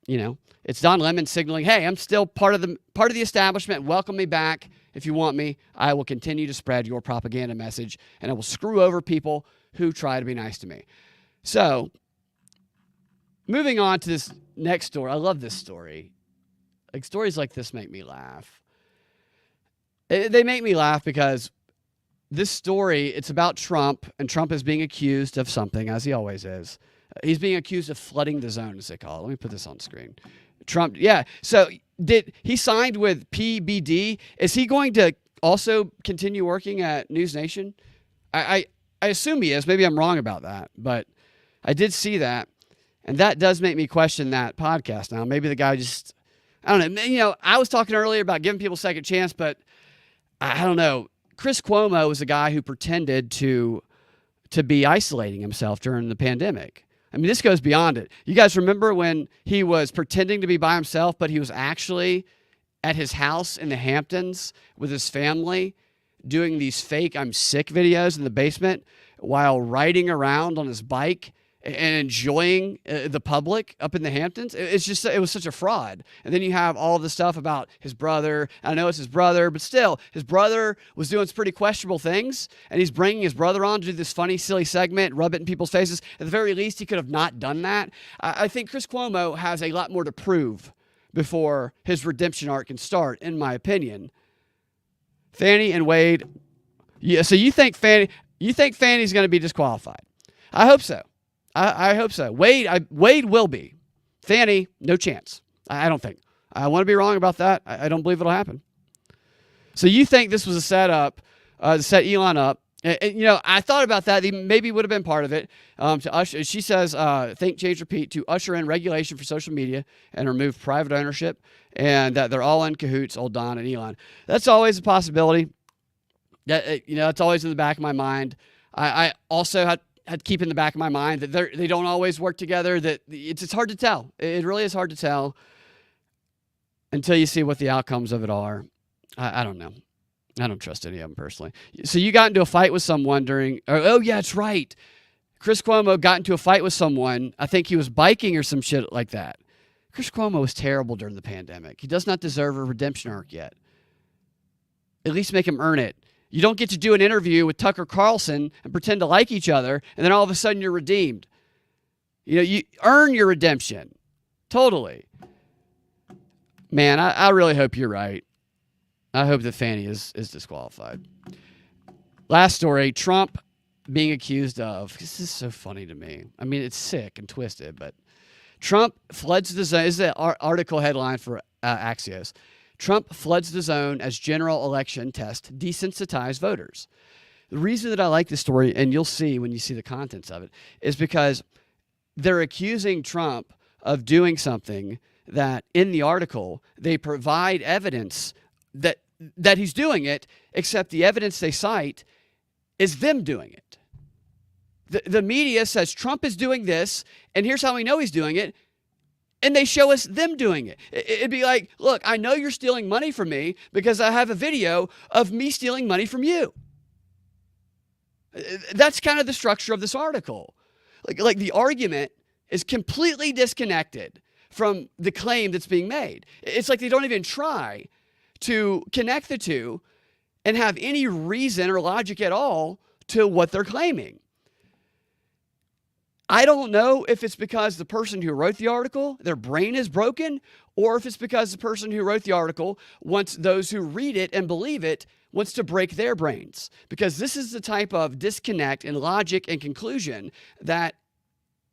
it's Don Lemon signaling, hey, I'm still part of the establishment. Welcome me back. If you want me, I will continue to spread your propaganda message, and I will screw over people who try to be nice to me. So, moving on to this next story. I love this story. Like, stories like this make me laugh. They make me laugh because this story, it's about Trump, and Trump is being accused of something, as he always is. He's being accused of flooding the zone, as they call it. Let me put this on screen. Trump. Yeah. So did he signed with PBD? Is he going to also continue working at News Nation? I assume he is. Maybe I'm wrong about that, but I did see that. And that does make me question that podcast now. Maybe the guy just, I don't know. You know, I was talking earlier about giving people a second chance, but I don't know. Chris Cuomo was a guy who pretended to be isolating himself during the pandemic. I mean, this goes beyond it. You guys remember when he was pretending to be by himself, but he was actually at his house in the Hamptons with his family doing these fake I'm sick videos in the basement while riding around on his bike and enjoying the public up in the Hamptons? It was such a fraud. And then you have all the stuff about his brother. I know it's his brother, but still, his brother was doing some pretty questionable things, and he's bringing his brother on to do this funny, silly segment, rub it in people's faces. At the very least, he could have not done that. I think Chris Cuomo has a lot more to prove before his redemption arc can start, in my opinion. Fannie and Wade. Yeah, so you think Fannie's going to be disqualified? I hope so. I hope so. Wade will be. Fannie, no chance. I don't think. I want to be wrong about that. I don't believe it'll happen. So you think this was a setup to set Elon up? And, you know, I thought about that. He maybe would have been part of it. To usher, she says, think, change, repeat, to usher in regulation for social media and remove private ownership, and that they're all in cahoots, old Don and Elon. That's always a possibility. That, you know, it's always in the back of my mind. I also had to keep in the back of my mind that they don't always work together, that it's hard to tell. It really is hard to tell until you see what the outcomes of it are. I don't know. I don't trust any of them personally. So you got into a fight with someone oh yeah, that's right. Chris Cuomo got into a fight with someone. I think he was biking or some shit like that. Chris Cuomo was terrible during the pandemic. He does not deserve a redemption arc yet. At least make him earn it. You don't get to do an interview with Tucker Carlson and pretend to like each other, and then all of a sudden you're redeemed. You know, you earn your redemption. Totally. Man, I really hope you're right. I hope that Fannie is disqualified. Last story, Trump being accused of, this is so funny to me. I mean, it's sick and twisted, but Trump floods the zone. This is an article headline for Accuses. Trump floods the zone as general election test desensitize voters. The reason that I like this story, and you'll see when you see the contents of it, is because they're accusing Trump of doing something that in the article they provide evidence that he's doing it, except the evidence they cite is them doing it. The media says Trump is doing this, and here's how we know he's doing it, and they show us them doing it. It'd be like, look, I know you're stealing money from me because I have a video of me stealing money from you. That's kind of the structure of this article. Like the argument is completely disconnected from the claim that's being made. It's like they don't even try to connect the two and have any reason or logic at all to what they're claiming. I don't know if it's because the person who wrote the article, their brain is broken, or if it's because the person who wrote the article wants those who read it and believe it, wants to break their brains. Because this is the type of disconnect in logic and conclusion that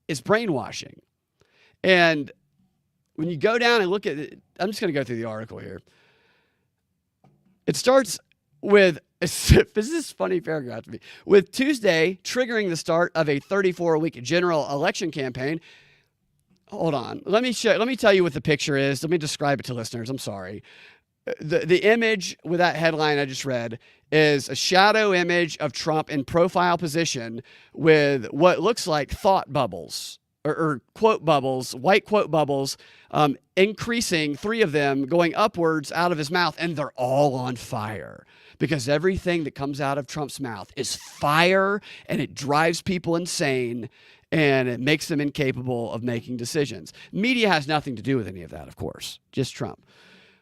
is brainwashing. And when you go down and look at it, I'm just going to go through the article here. It starts with, this is a funny paragraph to me, with Tuesday triggering the start of a 34-week general election campaign. Hold on. Let me tell you what the picture is. Let me describe it to listeners. I'm sorry. The image with that headline I just read is a shadow image of Trump in profile position with what looks like thought bubbles or quote bubbles, white quote bubbles, increasing, 3 of them going upwards out of his mouth, and they're all on fire. Because everything that comes out of Trump's mouth is fire, and it drives people insane, and it makes them incapable of making decisions. Media has nothing to do with any of that, of course, just Trump.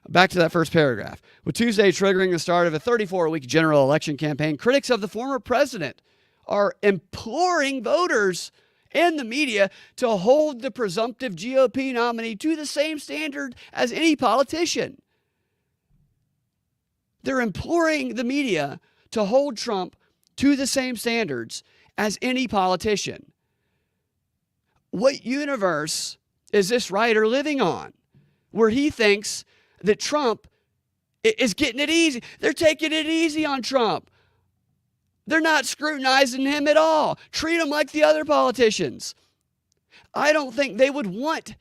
Back to that first paragraph. With Tuesday triggering the start of a 34-week general election campaign, critics of the former president are imploring voters and the media to hold the presumptive GOP nominee to the same standard as any politician. They're imploring the media to hold Trump to the same standards as any politician. What universe is this writer living on? where he thinks that Trump is getting it easy. They're taking it easy on Trump. They're not scrutinizing him at all. Treat him like the other politicians. I don't think they would want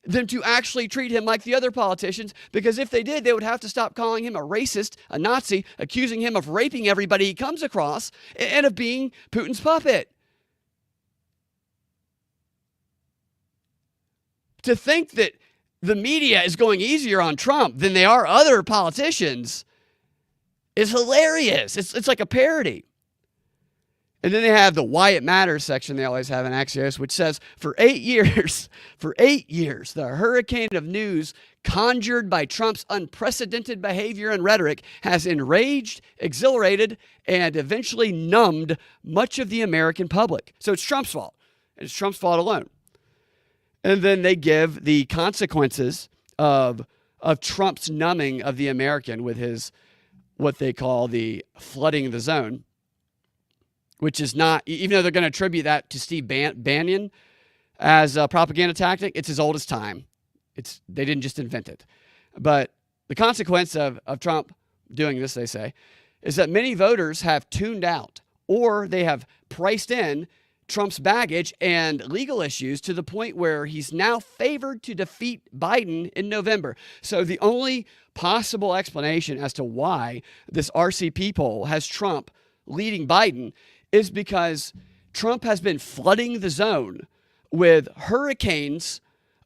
them to actually treat him like the other politicians, because if they did, they would have to stop calling him a racist, a Nazi, accusing him of raping everybody he comes across, and of being Putin's puppet. To think that the media is going easier on Trump than they are other politicians is hilarious. It's like a parody. And then they have the Why It Matters section they always have in Axios, which says, for 8 years, the hurricane of news conjured by Trump's unprecedented behavior and rhetoric has enraged, exhilarated, and eventually numbed much of the American public. So it's Trump's fault. It's Trump's fault alone. And then they give the consequences of Trump's numbing of the American with his, what they call the flooding the zone, which is not, even though they're going to attribute that to Steve Bannon as a propaganda tactic, it's as old as time. They didn't just invent it. But the consequence of Trump doing this, they say, is that many voters have tuned out, or they have priced in Trump's baggage and legal issues to the point where he's now favored to defeat Biden in November. So the only possible explanation as to why this RCP poll has Trump leading Biden is because Trump has been flooding the zone with hurricanes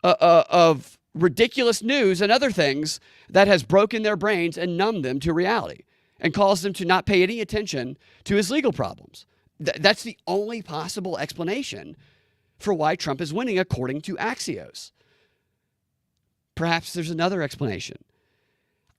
of ridiculous news and other things that has broken their brains and numbed them to reality and caused them to not pay any attention to his legal problems. That's the only possible explanation for why Trump is winning, according to Axios. Perhaps there's another explanation.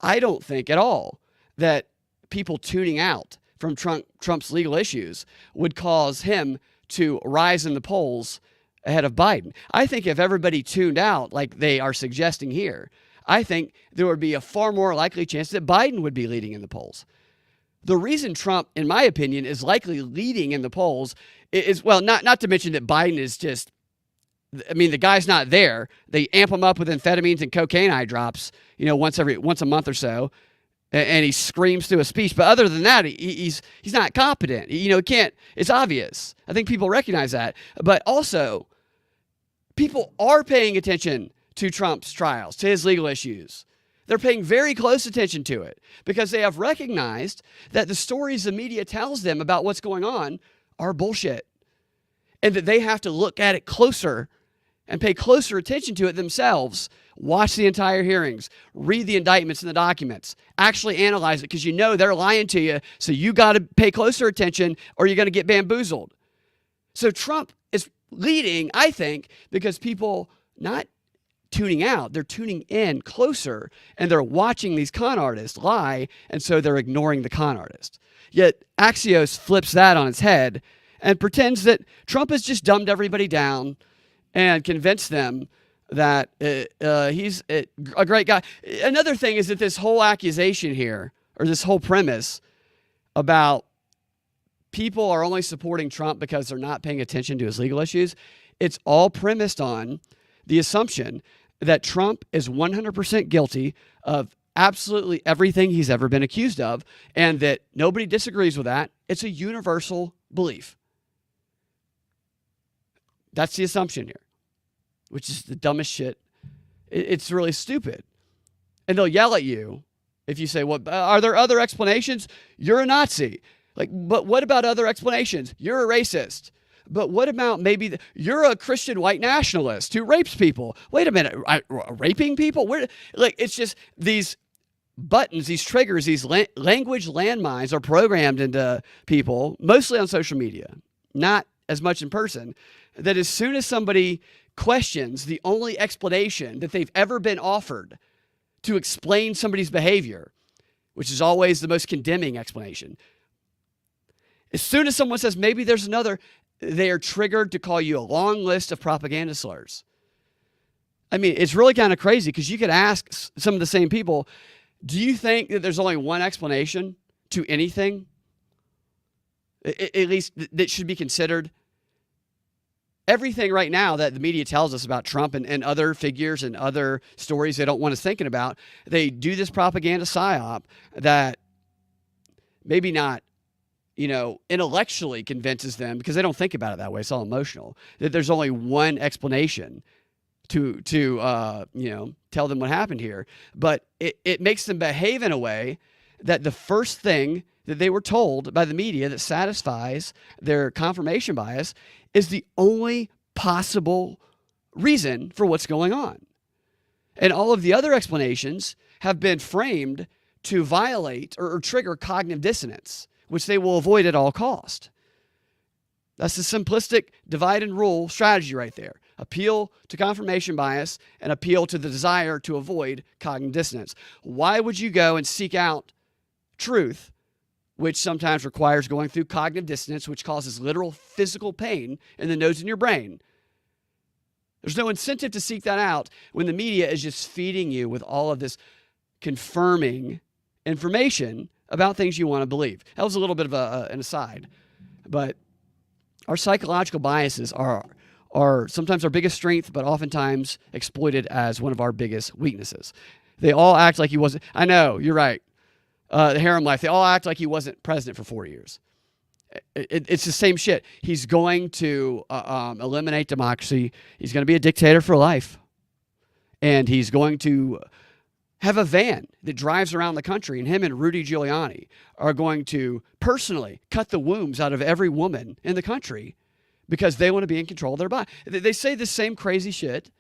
I don't think at all that people tuning out from Trump's legal issues would cause him to rise in the polls ahead of Biden. I think if everybody tuned out like they are suggesting here, I think there would be a far more likely chance that Biden would be leading in the polls. The reason Trump, in my opinion, is likely leading in the polls is, well, not to mention that Biden is just, I mean, the guy's not there. They amp him up with amphetamines and cocaine eye drops, once a month or so. And he screams through a speech. But other than that, he's not competent. Can't. It's obvious. I think people recognize that. But also, people are paying attention to Trump's trials, to his legal issues. They're paying very close attention to it because they have recognized that the stories the media tells them about what's going on are bullshit, and that they have to look at it closer and pay closer attention to it themselves. Watch the entire hearings, read the indictments and the documents, actually analyze it, because they're lying to you, so you got to pay closer attention or you're going to get bamboozled. So Trump is leading, I think, because people not tuning out, they're tuning in closer, and they're watching these con artists lie, and so they're ignoring the con artist. Yet Axios flips that on its head and pretends that Trump has just dumbed everybody down and convinced them that he's a great guy. Another thing is that this whole accusation here, or this whole premise about people are only supporting Trump because they're not paying attention to his legal issues, it's all premised on the assumption that Trump is 100% guilty of absolutely everything he's ever been accused of, and that nobody disagrees with that. It's a universal belief. That's the assumption here, which is the dumbest shit. It's really stupid. And they'll yell at you if you say, well, are there other explanations? You're a Nazi. But what about other explanations? You're a racist. But what about maybe you're a Christian white nationalist who rapes people? Wait a minute, raping people? It's just these buttons, these triggers, these language landmines are programmed into people, mostly on social media, not as much in person, that as soon as somebody questions the only explanation that they've ever been offered to explain somebody's behavior, which is always the most condemning explanation, as soon as someone says maybe there's another, they are triggered to call you a long list of propaganda slurs. I mean, it's really kind of crazy because you could ask some of the same people, do you think that there's only one explanation to anything, at least that should be considered? everything right now that the media tells us about Trump and other figures and other stories they don't want us thinking about, they do this propaganda psyop that maybe not, intellectually convinces them, because they don't think about it that way. It's all emotional, that there's only one explanation to tell them what happened here. But it makes them behave in a way that the first thing that they were told by the media that satisfies their confirmation bias is the only possible reason for what's going on. And all of the other explanations have been framed to violate or trigger cognitive dissonance, which they will avoid at all cost. That's the simplistic divide and rule strategy right there. Appeal to confirmation bias and appeal to the desire to avoid cognitive dissonance. Why would you go and seek out truth, which sometimes requires going through cognitive dissonance, which causes literal physical pain in the nodes in your brain? There's no incentive to seek that out when the media is just feeding you with all of this confirming information about things you want to believe. That was a little bit of an aside, but our psychological biases are sometimes our biggest strength, but oftentimes exploited as one of our biggest weaknesses. They all act like he wasn't. I know, you're right. The harem life, they all act like he wasn't president for 4 years. It's the same shit. He's going to eliminate democracy. He's going to be a dictator for life. And he's going to have a van that drives around the country, and him and Rudy Giuliani are going to personally cut the wombs out of every woman in the country because they want to be in control of their body. They say the same crazy shit,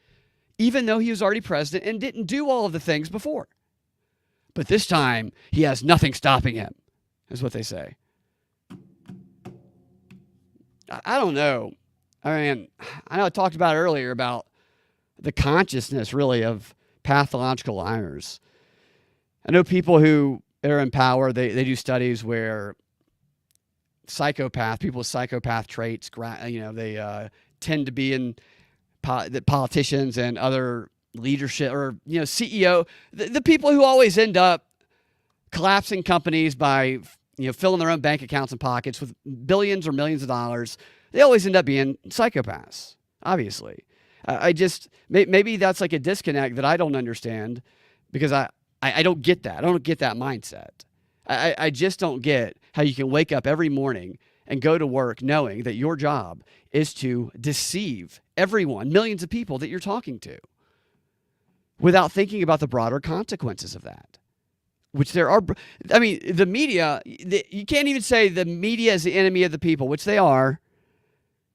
even though he was already president and didn't do all of the things before. But this time, he has nothing stopping him, is what they say. I don't know. I mean, I know I talked about earlier about the consciousness, really, of pathological liars. I know people who are in power, they do studies where people with psychopath traits, they tend to be in politicians and other leadership, or CEO, the people who always end up collapsing companies by filling their own bank accounts and pockets with billions or millions of dollars. They always end up being psychopaths, obviously. Maybe that's like a disconnect that I don't understand, because I don't get that. I don't get that mindset. I just don't get how you can wake up every morning and go to work knowing that your job is to deceive everyone, millions of people that you're talking to, without thinking about the broader consequences of that, which there are. I mean, the media, you can't even say the media is the enemy of the people, which they are.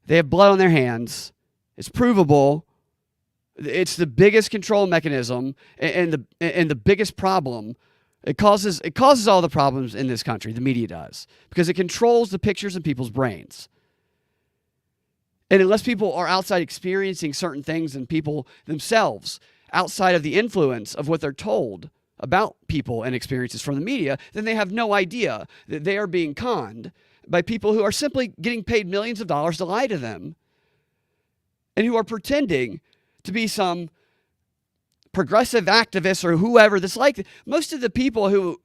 They have blood on their hands. It's provable. It's the biggest control mechanism and the biggest problem. It causes all the problems in this country, the media does, because it controls the pictures in people's brains. And unless people are outside experiencing certain things, and people themselves outside of the influence of what they're told about people and experiences from the media, then they have no idea that they are being conned by people who are simply getting paid millions of dollars to lie to them, and who are pretending to be some progressive activists or whoever that's like. Most of the people who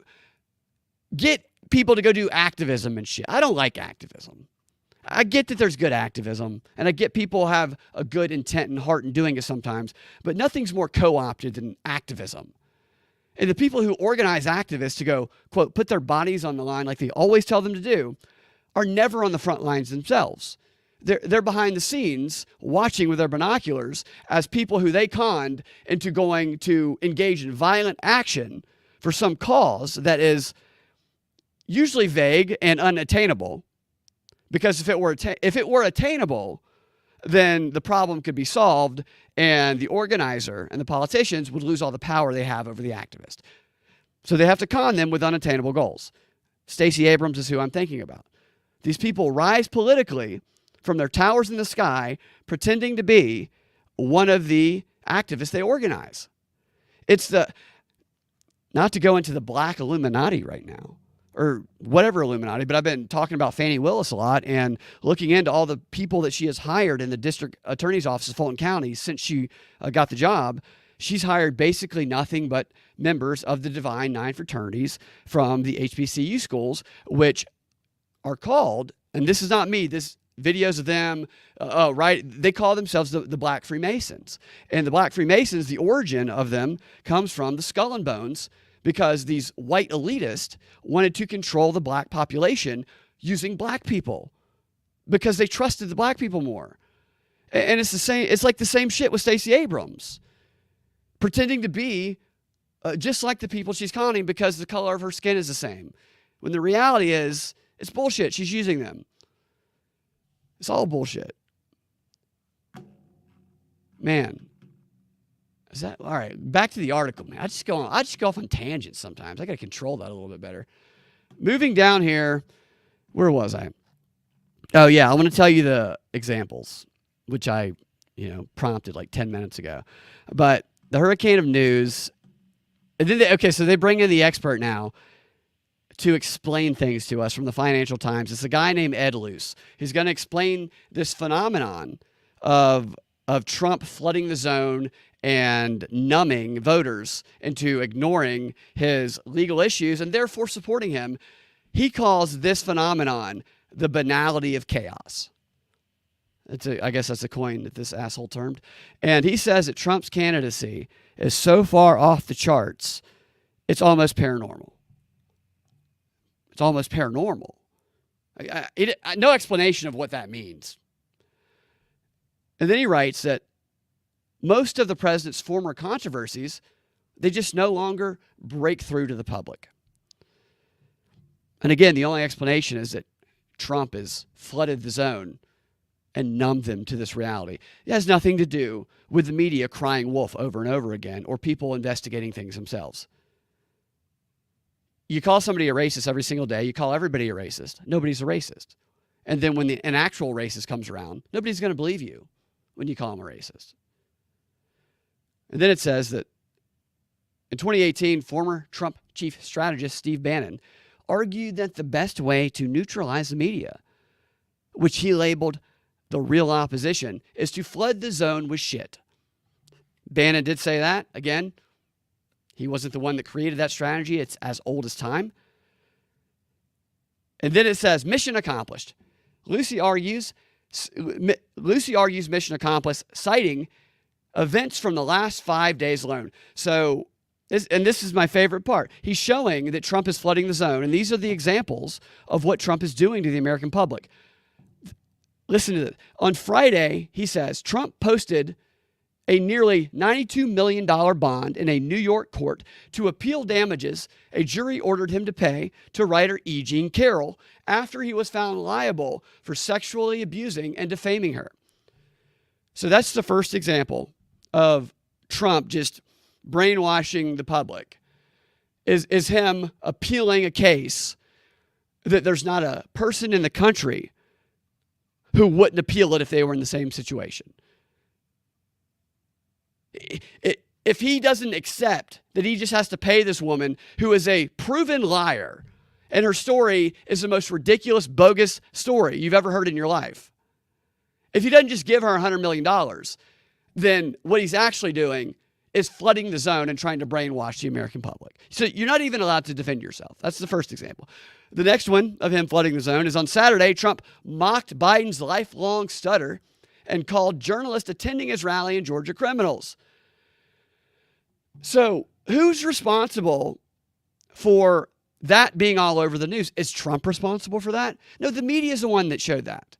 get people to go do activism and shit, I don't like activism. I get that there's good activism, and I get people have a good intent and heart in doing it sometimes, but nothing's more co-opted than activism. And the people who organize activists to go, quote, put their bodies on the line like they always tell them to do, are never on the front lines themselves. They're behind the scenes watching with their binoculars as people who they conned into going to engage in violent action for some cause that is usually vague and unattainable. Because if it were attainable, then the problem could be solved, and the organizer and the politicians would lose all the power they have over the activist. So they have to con them with unattainable goals. Stacey Abrams is who I'm thinking about. These people rise politically from their towers in the sky, pretending to be one of the activists they organize. It's not to go into the black Illuminati right now, or whatever Illuminati, but I've been talking about Fani Willis a lot and looking into all the people that she has hired in the district attorney's office of Fulton County since she got the job. She's hired basically nothing but members of the Divine Nine fraternities from the HBCU schools, which are called, and this is not me, this videos of them, right? They call themselves the Black Freemasons. And the Black Freemasons, the origin of them comes from the Skull and Bones, because these white elitists wanted to control the black population using black people because they trusted the black people more. And it's the same. It's like the same shit with Stacey Abrams, pretending to be just like the people she's conning because the color of her skin is the same, when the reality is it's bullshit. She's using them. It's all bullshit. Man. Is that all right? Back to the article, man. I just go off on tangents sometimes. I got to control that a little bit better. Moving down here, where was I? Oh yeah, I want to tell you the examples, which I, prompted like 10 minutes ago. But the hurricane of news, and then so they bring in the expert now to explain things to us from the Financial Times. It's a guy named Ed Luce. He's going to explain this phenomenon of Trump flooding the zone and numbing voters into ignoring his legal issues and therefore supporting him. He calls this phenomenon the banality of chaos. I guess that's a coin that this asshole termed. And he says that Trump's candidacy is so far off the charts, it's almost paranormal. It's almost paranormal. No explanation of what that means. And then he writes that most of the president's former controversies, they just no longer break through to the public. And again, the only explanation is that Trump has flooded the zone and numbed them to this reality. It has nothing to do with the media crying wolf over and over again or people investigating things themselves. You call somebody a racist every single day. You call everybody a racist. Nobody's a racist. And then when an actual racist comes around, nobody's going to believe you when you call him a racist. And then it says that in 2018, former Trump chief strategist Steve Bannon argued that the best way to neutralize the media, which he labeled the real opposition, is to flood the zone with shit. Bannon did say that. Again, he wasn't the one that created that strategy. It's as old as time. And then it says, mission accomplished. Lucy argues mission accomplished, citing events from the last 5 days alone. So, this is my favorite part. He's showing that Trump is flooding the zone, and these are the examples of what Trump is doing to the American public. Listen to this. On Friday, he says, Trump posted a nearly $92 million bond in a New York court to appeal damages a jury ordered him to pay to writer E. Jean Carroll after he was found liable for sexually abusing and defaming her. So that's the first example of Trump just brainwashing the public, is him appealing a case that there's not a person in the country who wouldn't appeal it if they were in the same situation. If he doesn't accept that he just has to pay this woman who is a proven liar, and her story is the most ridiculous, bogus story you've ever heard in your life. If he doesn't just give her $100 million, then what he's actually doing is flooding the zone and trying to brainwash the American public. So you're not even allowed to defend yourself. That's the first example. The next one of him flooding the zone is on Saturday, Trump mocked Biden's lifelong stutter and called journalists attending his rally in Georgia criminals. So who's responsible for that being all over the news? Is Trump responsible for that? No, the media is the one that showed that.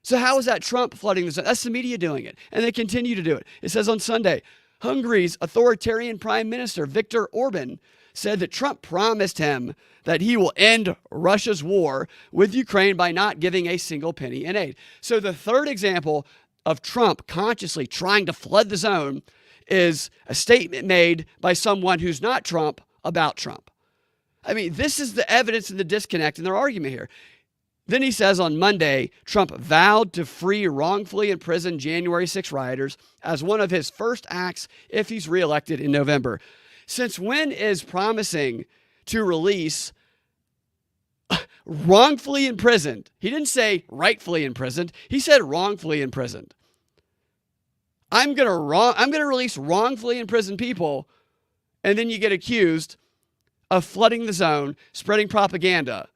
So how is that Trump flooding the zone? That's the media doing it. And they continue to do it. It says on Sunday, Hungary's authoritarian prime minister, Viktor Orban, said that Trump promised him that he will end Russia's war with Ukraine by not giving a single penny in aid. So the third example of Trump consciously trying to flood the zone is a statement made by someone who's not Trump about Trump. I mean, this is the evidence of the disconnect in their argument here. Then he says on Monday, Trump vowed to free wrongfully imprisoned January 6 rioters as one of his first acts if he's reelected in November. Since when is promising to release wrongfully imprisoned? He didn't say rightfully imprisoned. He said wrongfully imprisoned. I'm going to release wrongfully imprisoned people, and then you get accused of flooding the zone, spreading propaganda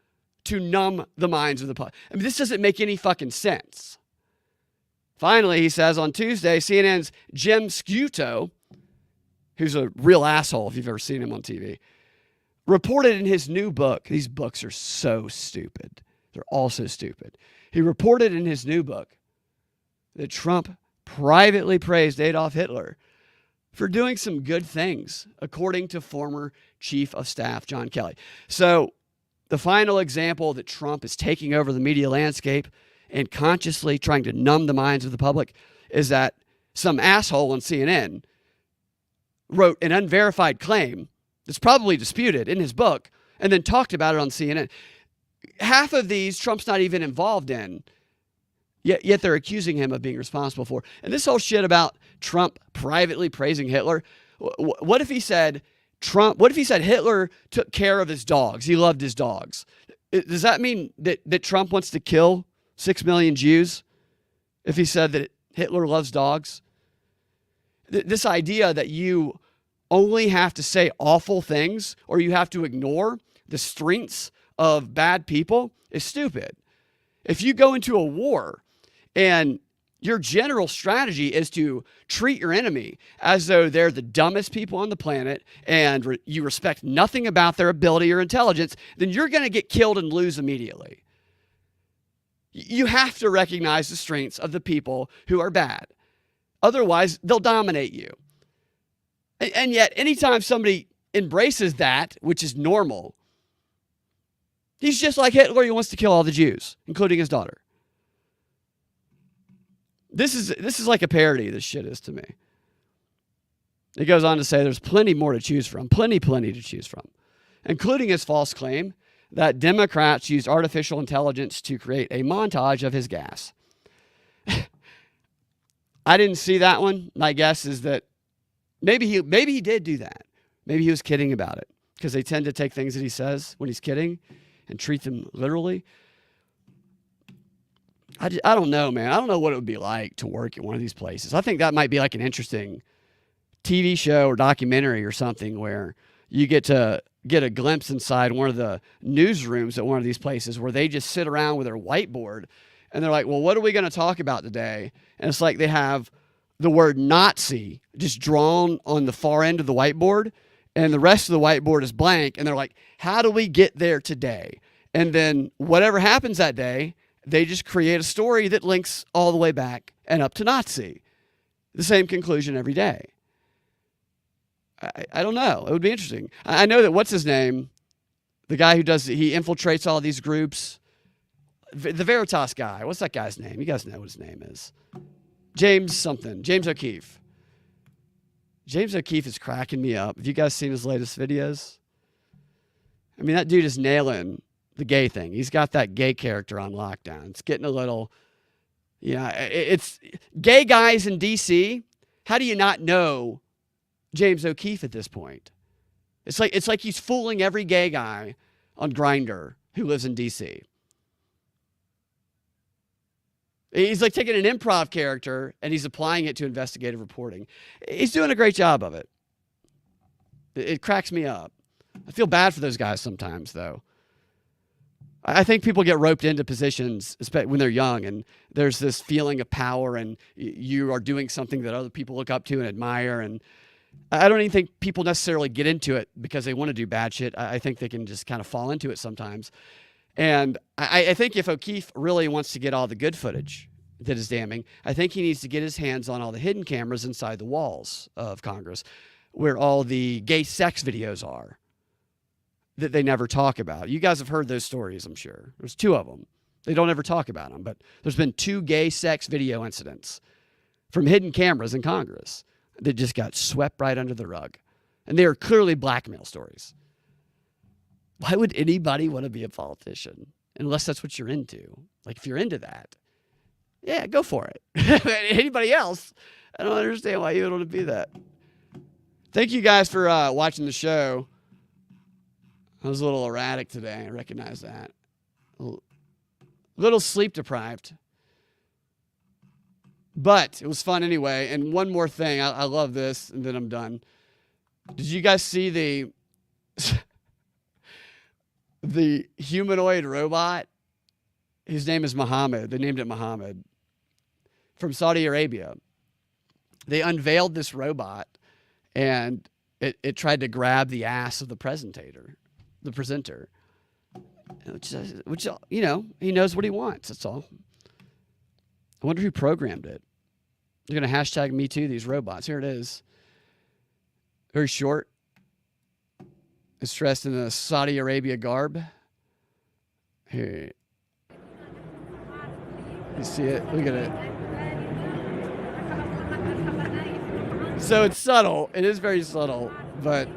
to numb the minds of the public. I mean, this doesn't make any fucking sense. Finally, he says on Tuesday, CNN's Jim Sciutto, who's a real asshole if you've ever seen him on TV, reported in his new book, these books are so stupid. They're all so stupid. He reported in his new book that Trump privately praised Adolf Hitler for doing some good things, according to former Chief of Staff John Kelly. So the final example that Trump is taking over the media landscape and consciously trying to numb the minds of the public is that some asshole on CNN wrote an unverified claim that's probably disputed in his book and then talked about it on CNN. Half of these Trump's not even involved in, yet they're accusing him of being responsible for. And this whole shit about Trump privately praising Hitler, what if he said Hitler took care of his dogs? He loved his dogs. Does that mean that Trump wants to kill 6 million Jews if he said that Hitler loves dogs? This idea that you only have to say awful things or you have to ignore the strengths of bad people is stupid. If you go into a war and your general strategy is to treat your enemy as though they're the dumbest people on the planet and you respect nothing about their ability or intelligence, then you're going to get killed and lose immediately. You have to recognize the strengths of the people who are bad. Otherwise, they'll dominate you. And yet, anytime somebody embraces that, which is normal, he's just like Hitler. He wants to kill all the Jews, including his daughter. This is like a parody, this shit is to me. He goes on to say there's plenty more to choose from, plenty to choose from, including his false claim that Democrats used artificial intelligence to create a montage of his gas. I didn't see that one. My guess is that maybe he did do that. Maybe he was kidding about it because they tend to take things that he says when he's kidding and treat them literally. I don't know, man. I don't know what it would be like to work at one of these places. I think that might be like an interesting TV show or documentary or something where you get to get a glimpse inside one of the newsrooms at one of these places where they just sit around with their whiteboard and they're like, well, what are we going to talk about today? And it's like they have the word Nazi just drawn on the far end of the whiteboard and the rest of the whiteboard is blank. And they're like, how do we get there today? And then whatever happens that day, they just create a story that links all the way back and up to Nazi. The same conclusion every day. I don't know. It would be interesting. I know that what's his name? The guy who he infiltrates all these groups. The Veritas guy. What's that guy's name? You guys know what his name is. James something. James O'Keefe. James O'Keefe is cracking me up. Have you guys seen his latest videos? I mean, that dude is nailing the gay thing. He's got that gay character on lockdown. It's getting a little, it's gay guys in DC. How do you not know James O'Keefe at this point? It's like he's fooling every gay guy on Grindr who lives in DC. He's like taking an improv character and he's applying it to investigative reporting. He's doing a great job of it. It cracks me up. I feel bad for those guys sometimes, though. I think people get roped into positions when they're young, and there's this feeling of power, and you are doing something that other people look up to and admire. And I don't even think people necessarily get into it because they want to do bad shit. I think they can just kind of fall into it sometimes. And I think if O'Keefe really wants to get all the good footage that is damning, I think he needs to get his hands on all the hidden cameras inside the walls of Congress where all the gay sex videos are that they never talk about. You guys have heard those stories, I'm sure. There's 2 of them. They don't ever talk about them, but there's been 2 gay sex video incidents from hidden cameras in Congress that just got swept right under the rug. And they are clearly blackmail stories. Why would anybody want to be a politician? Unless that's what you're into. Like, if you're into that, yeah, go for it. Anybody else, I don't understand why you would want to be that. Thank you guys for watching the show. I was a little erratic today. I recognize that. A little sleep deprived. But it was fun anyway. And one more thing. I love this, and then I'm done. Did you guys see the humanoid robot, his name is Muhammad. They named it Muhammad, from Saudi Arabia. They unveiled this robot, and it tried to grab the ass of the presenter, which you know, he knows what he wants. That's all. I wonder who programmed it. They're going to hashtag me too, these robots. Here it is. Very short. It's dressed in a Saudi Arabia garb. Here. You see it? Look at it. So it's subtle. It is very subtle, but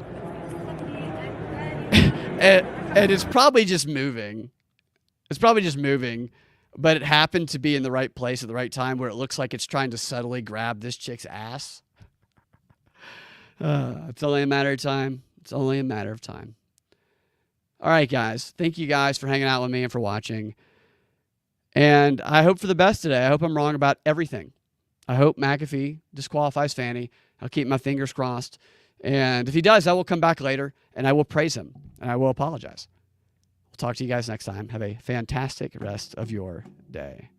and it's probably just moving. It's probably just moving, but it happened to be in the right place at the right time where it looks like it's trying to subtly grab this chick's ass. It's only a matter of time. It's only a matter of time. All right, guys. Thank you guys for hanging out with me and for watching. And I hope for the best today. I hope I'm wrong about everything. I hope McAfee disqualifies Fanny. I'll keep my fingers crossed. And if he does, I will come back later and I will praise him and I will apologize. We'll talk to you guys next time. Have a fantastic rest of your day.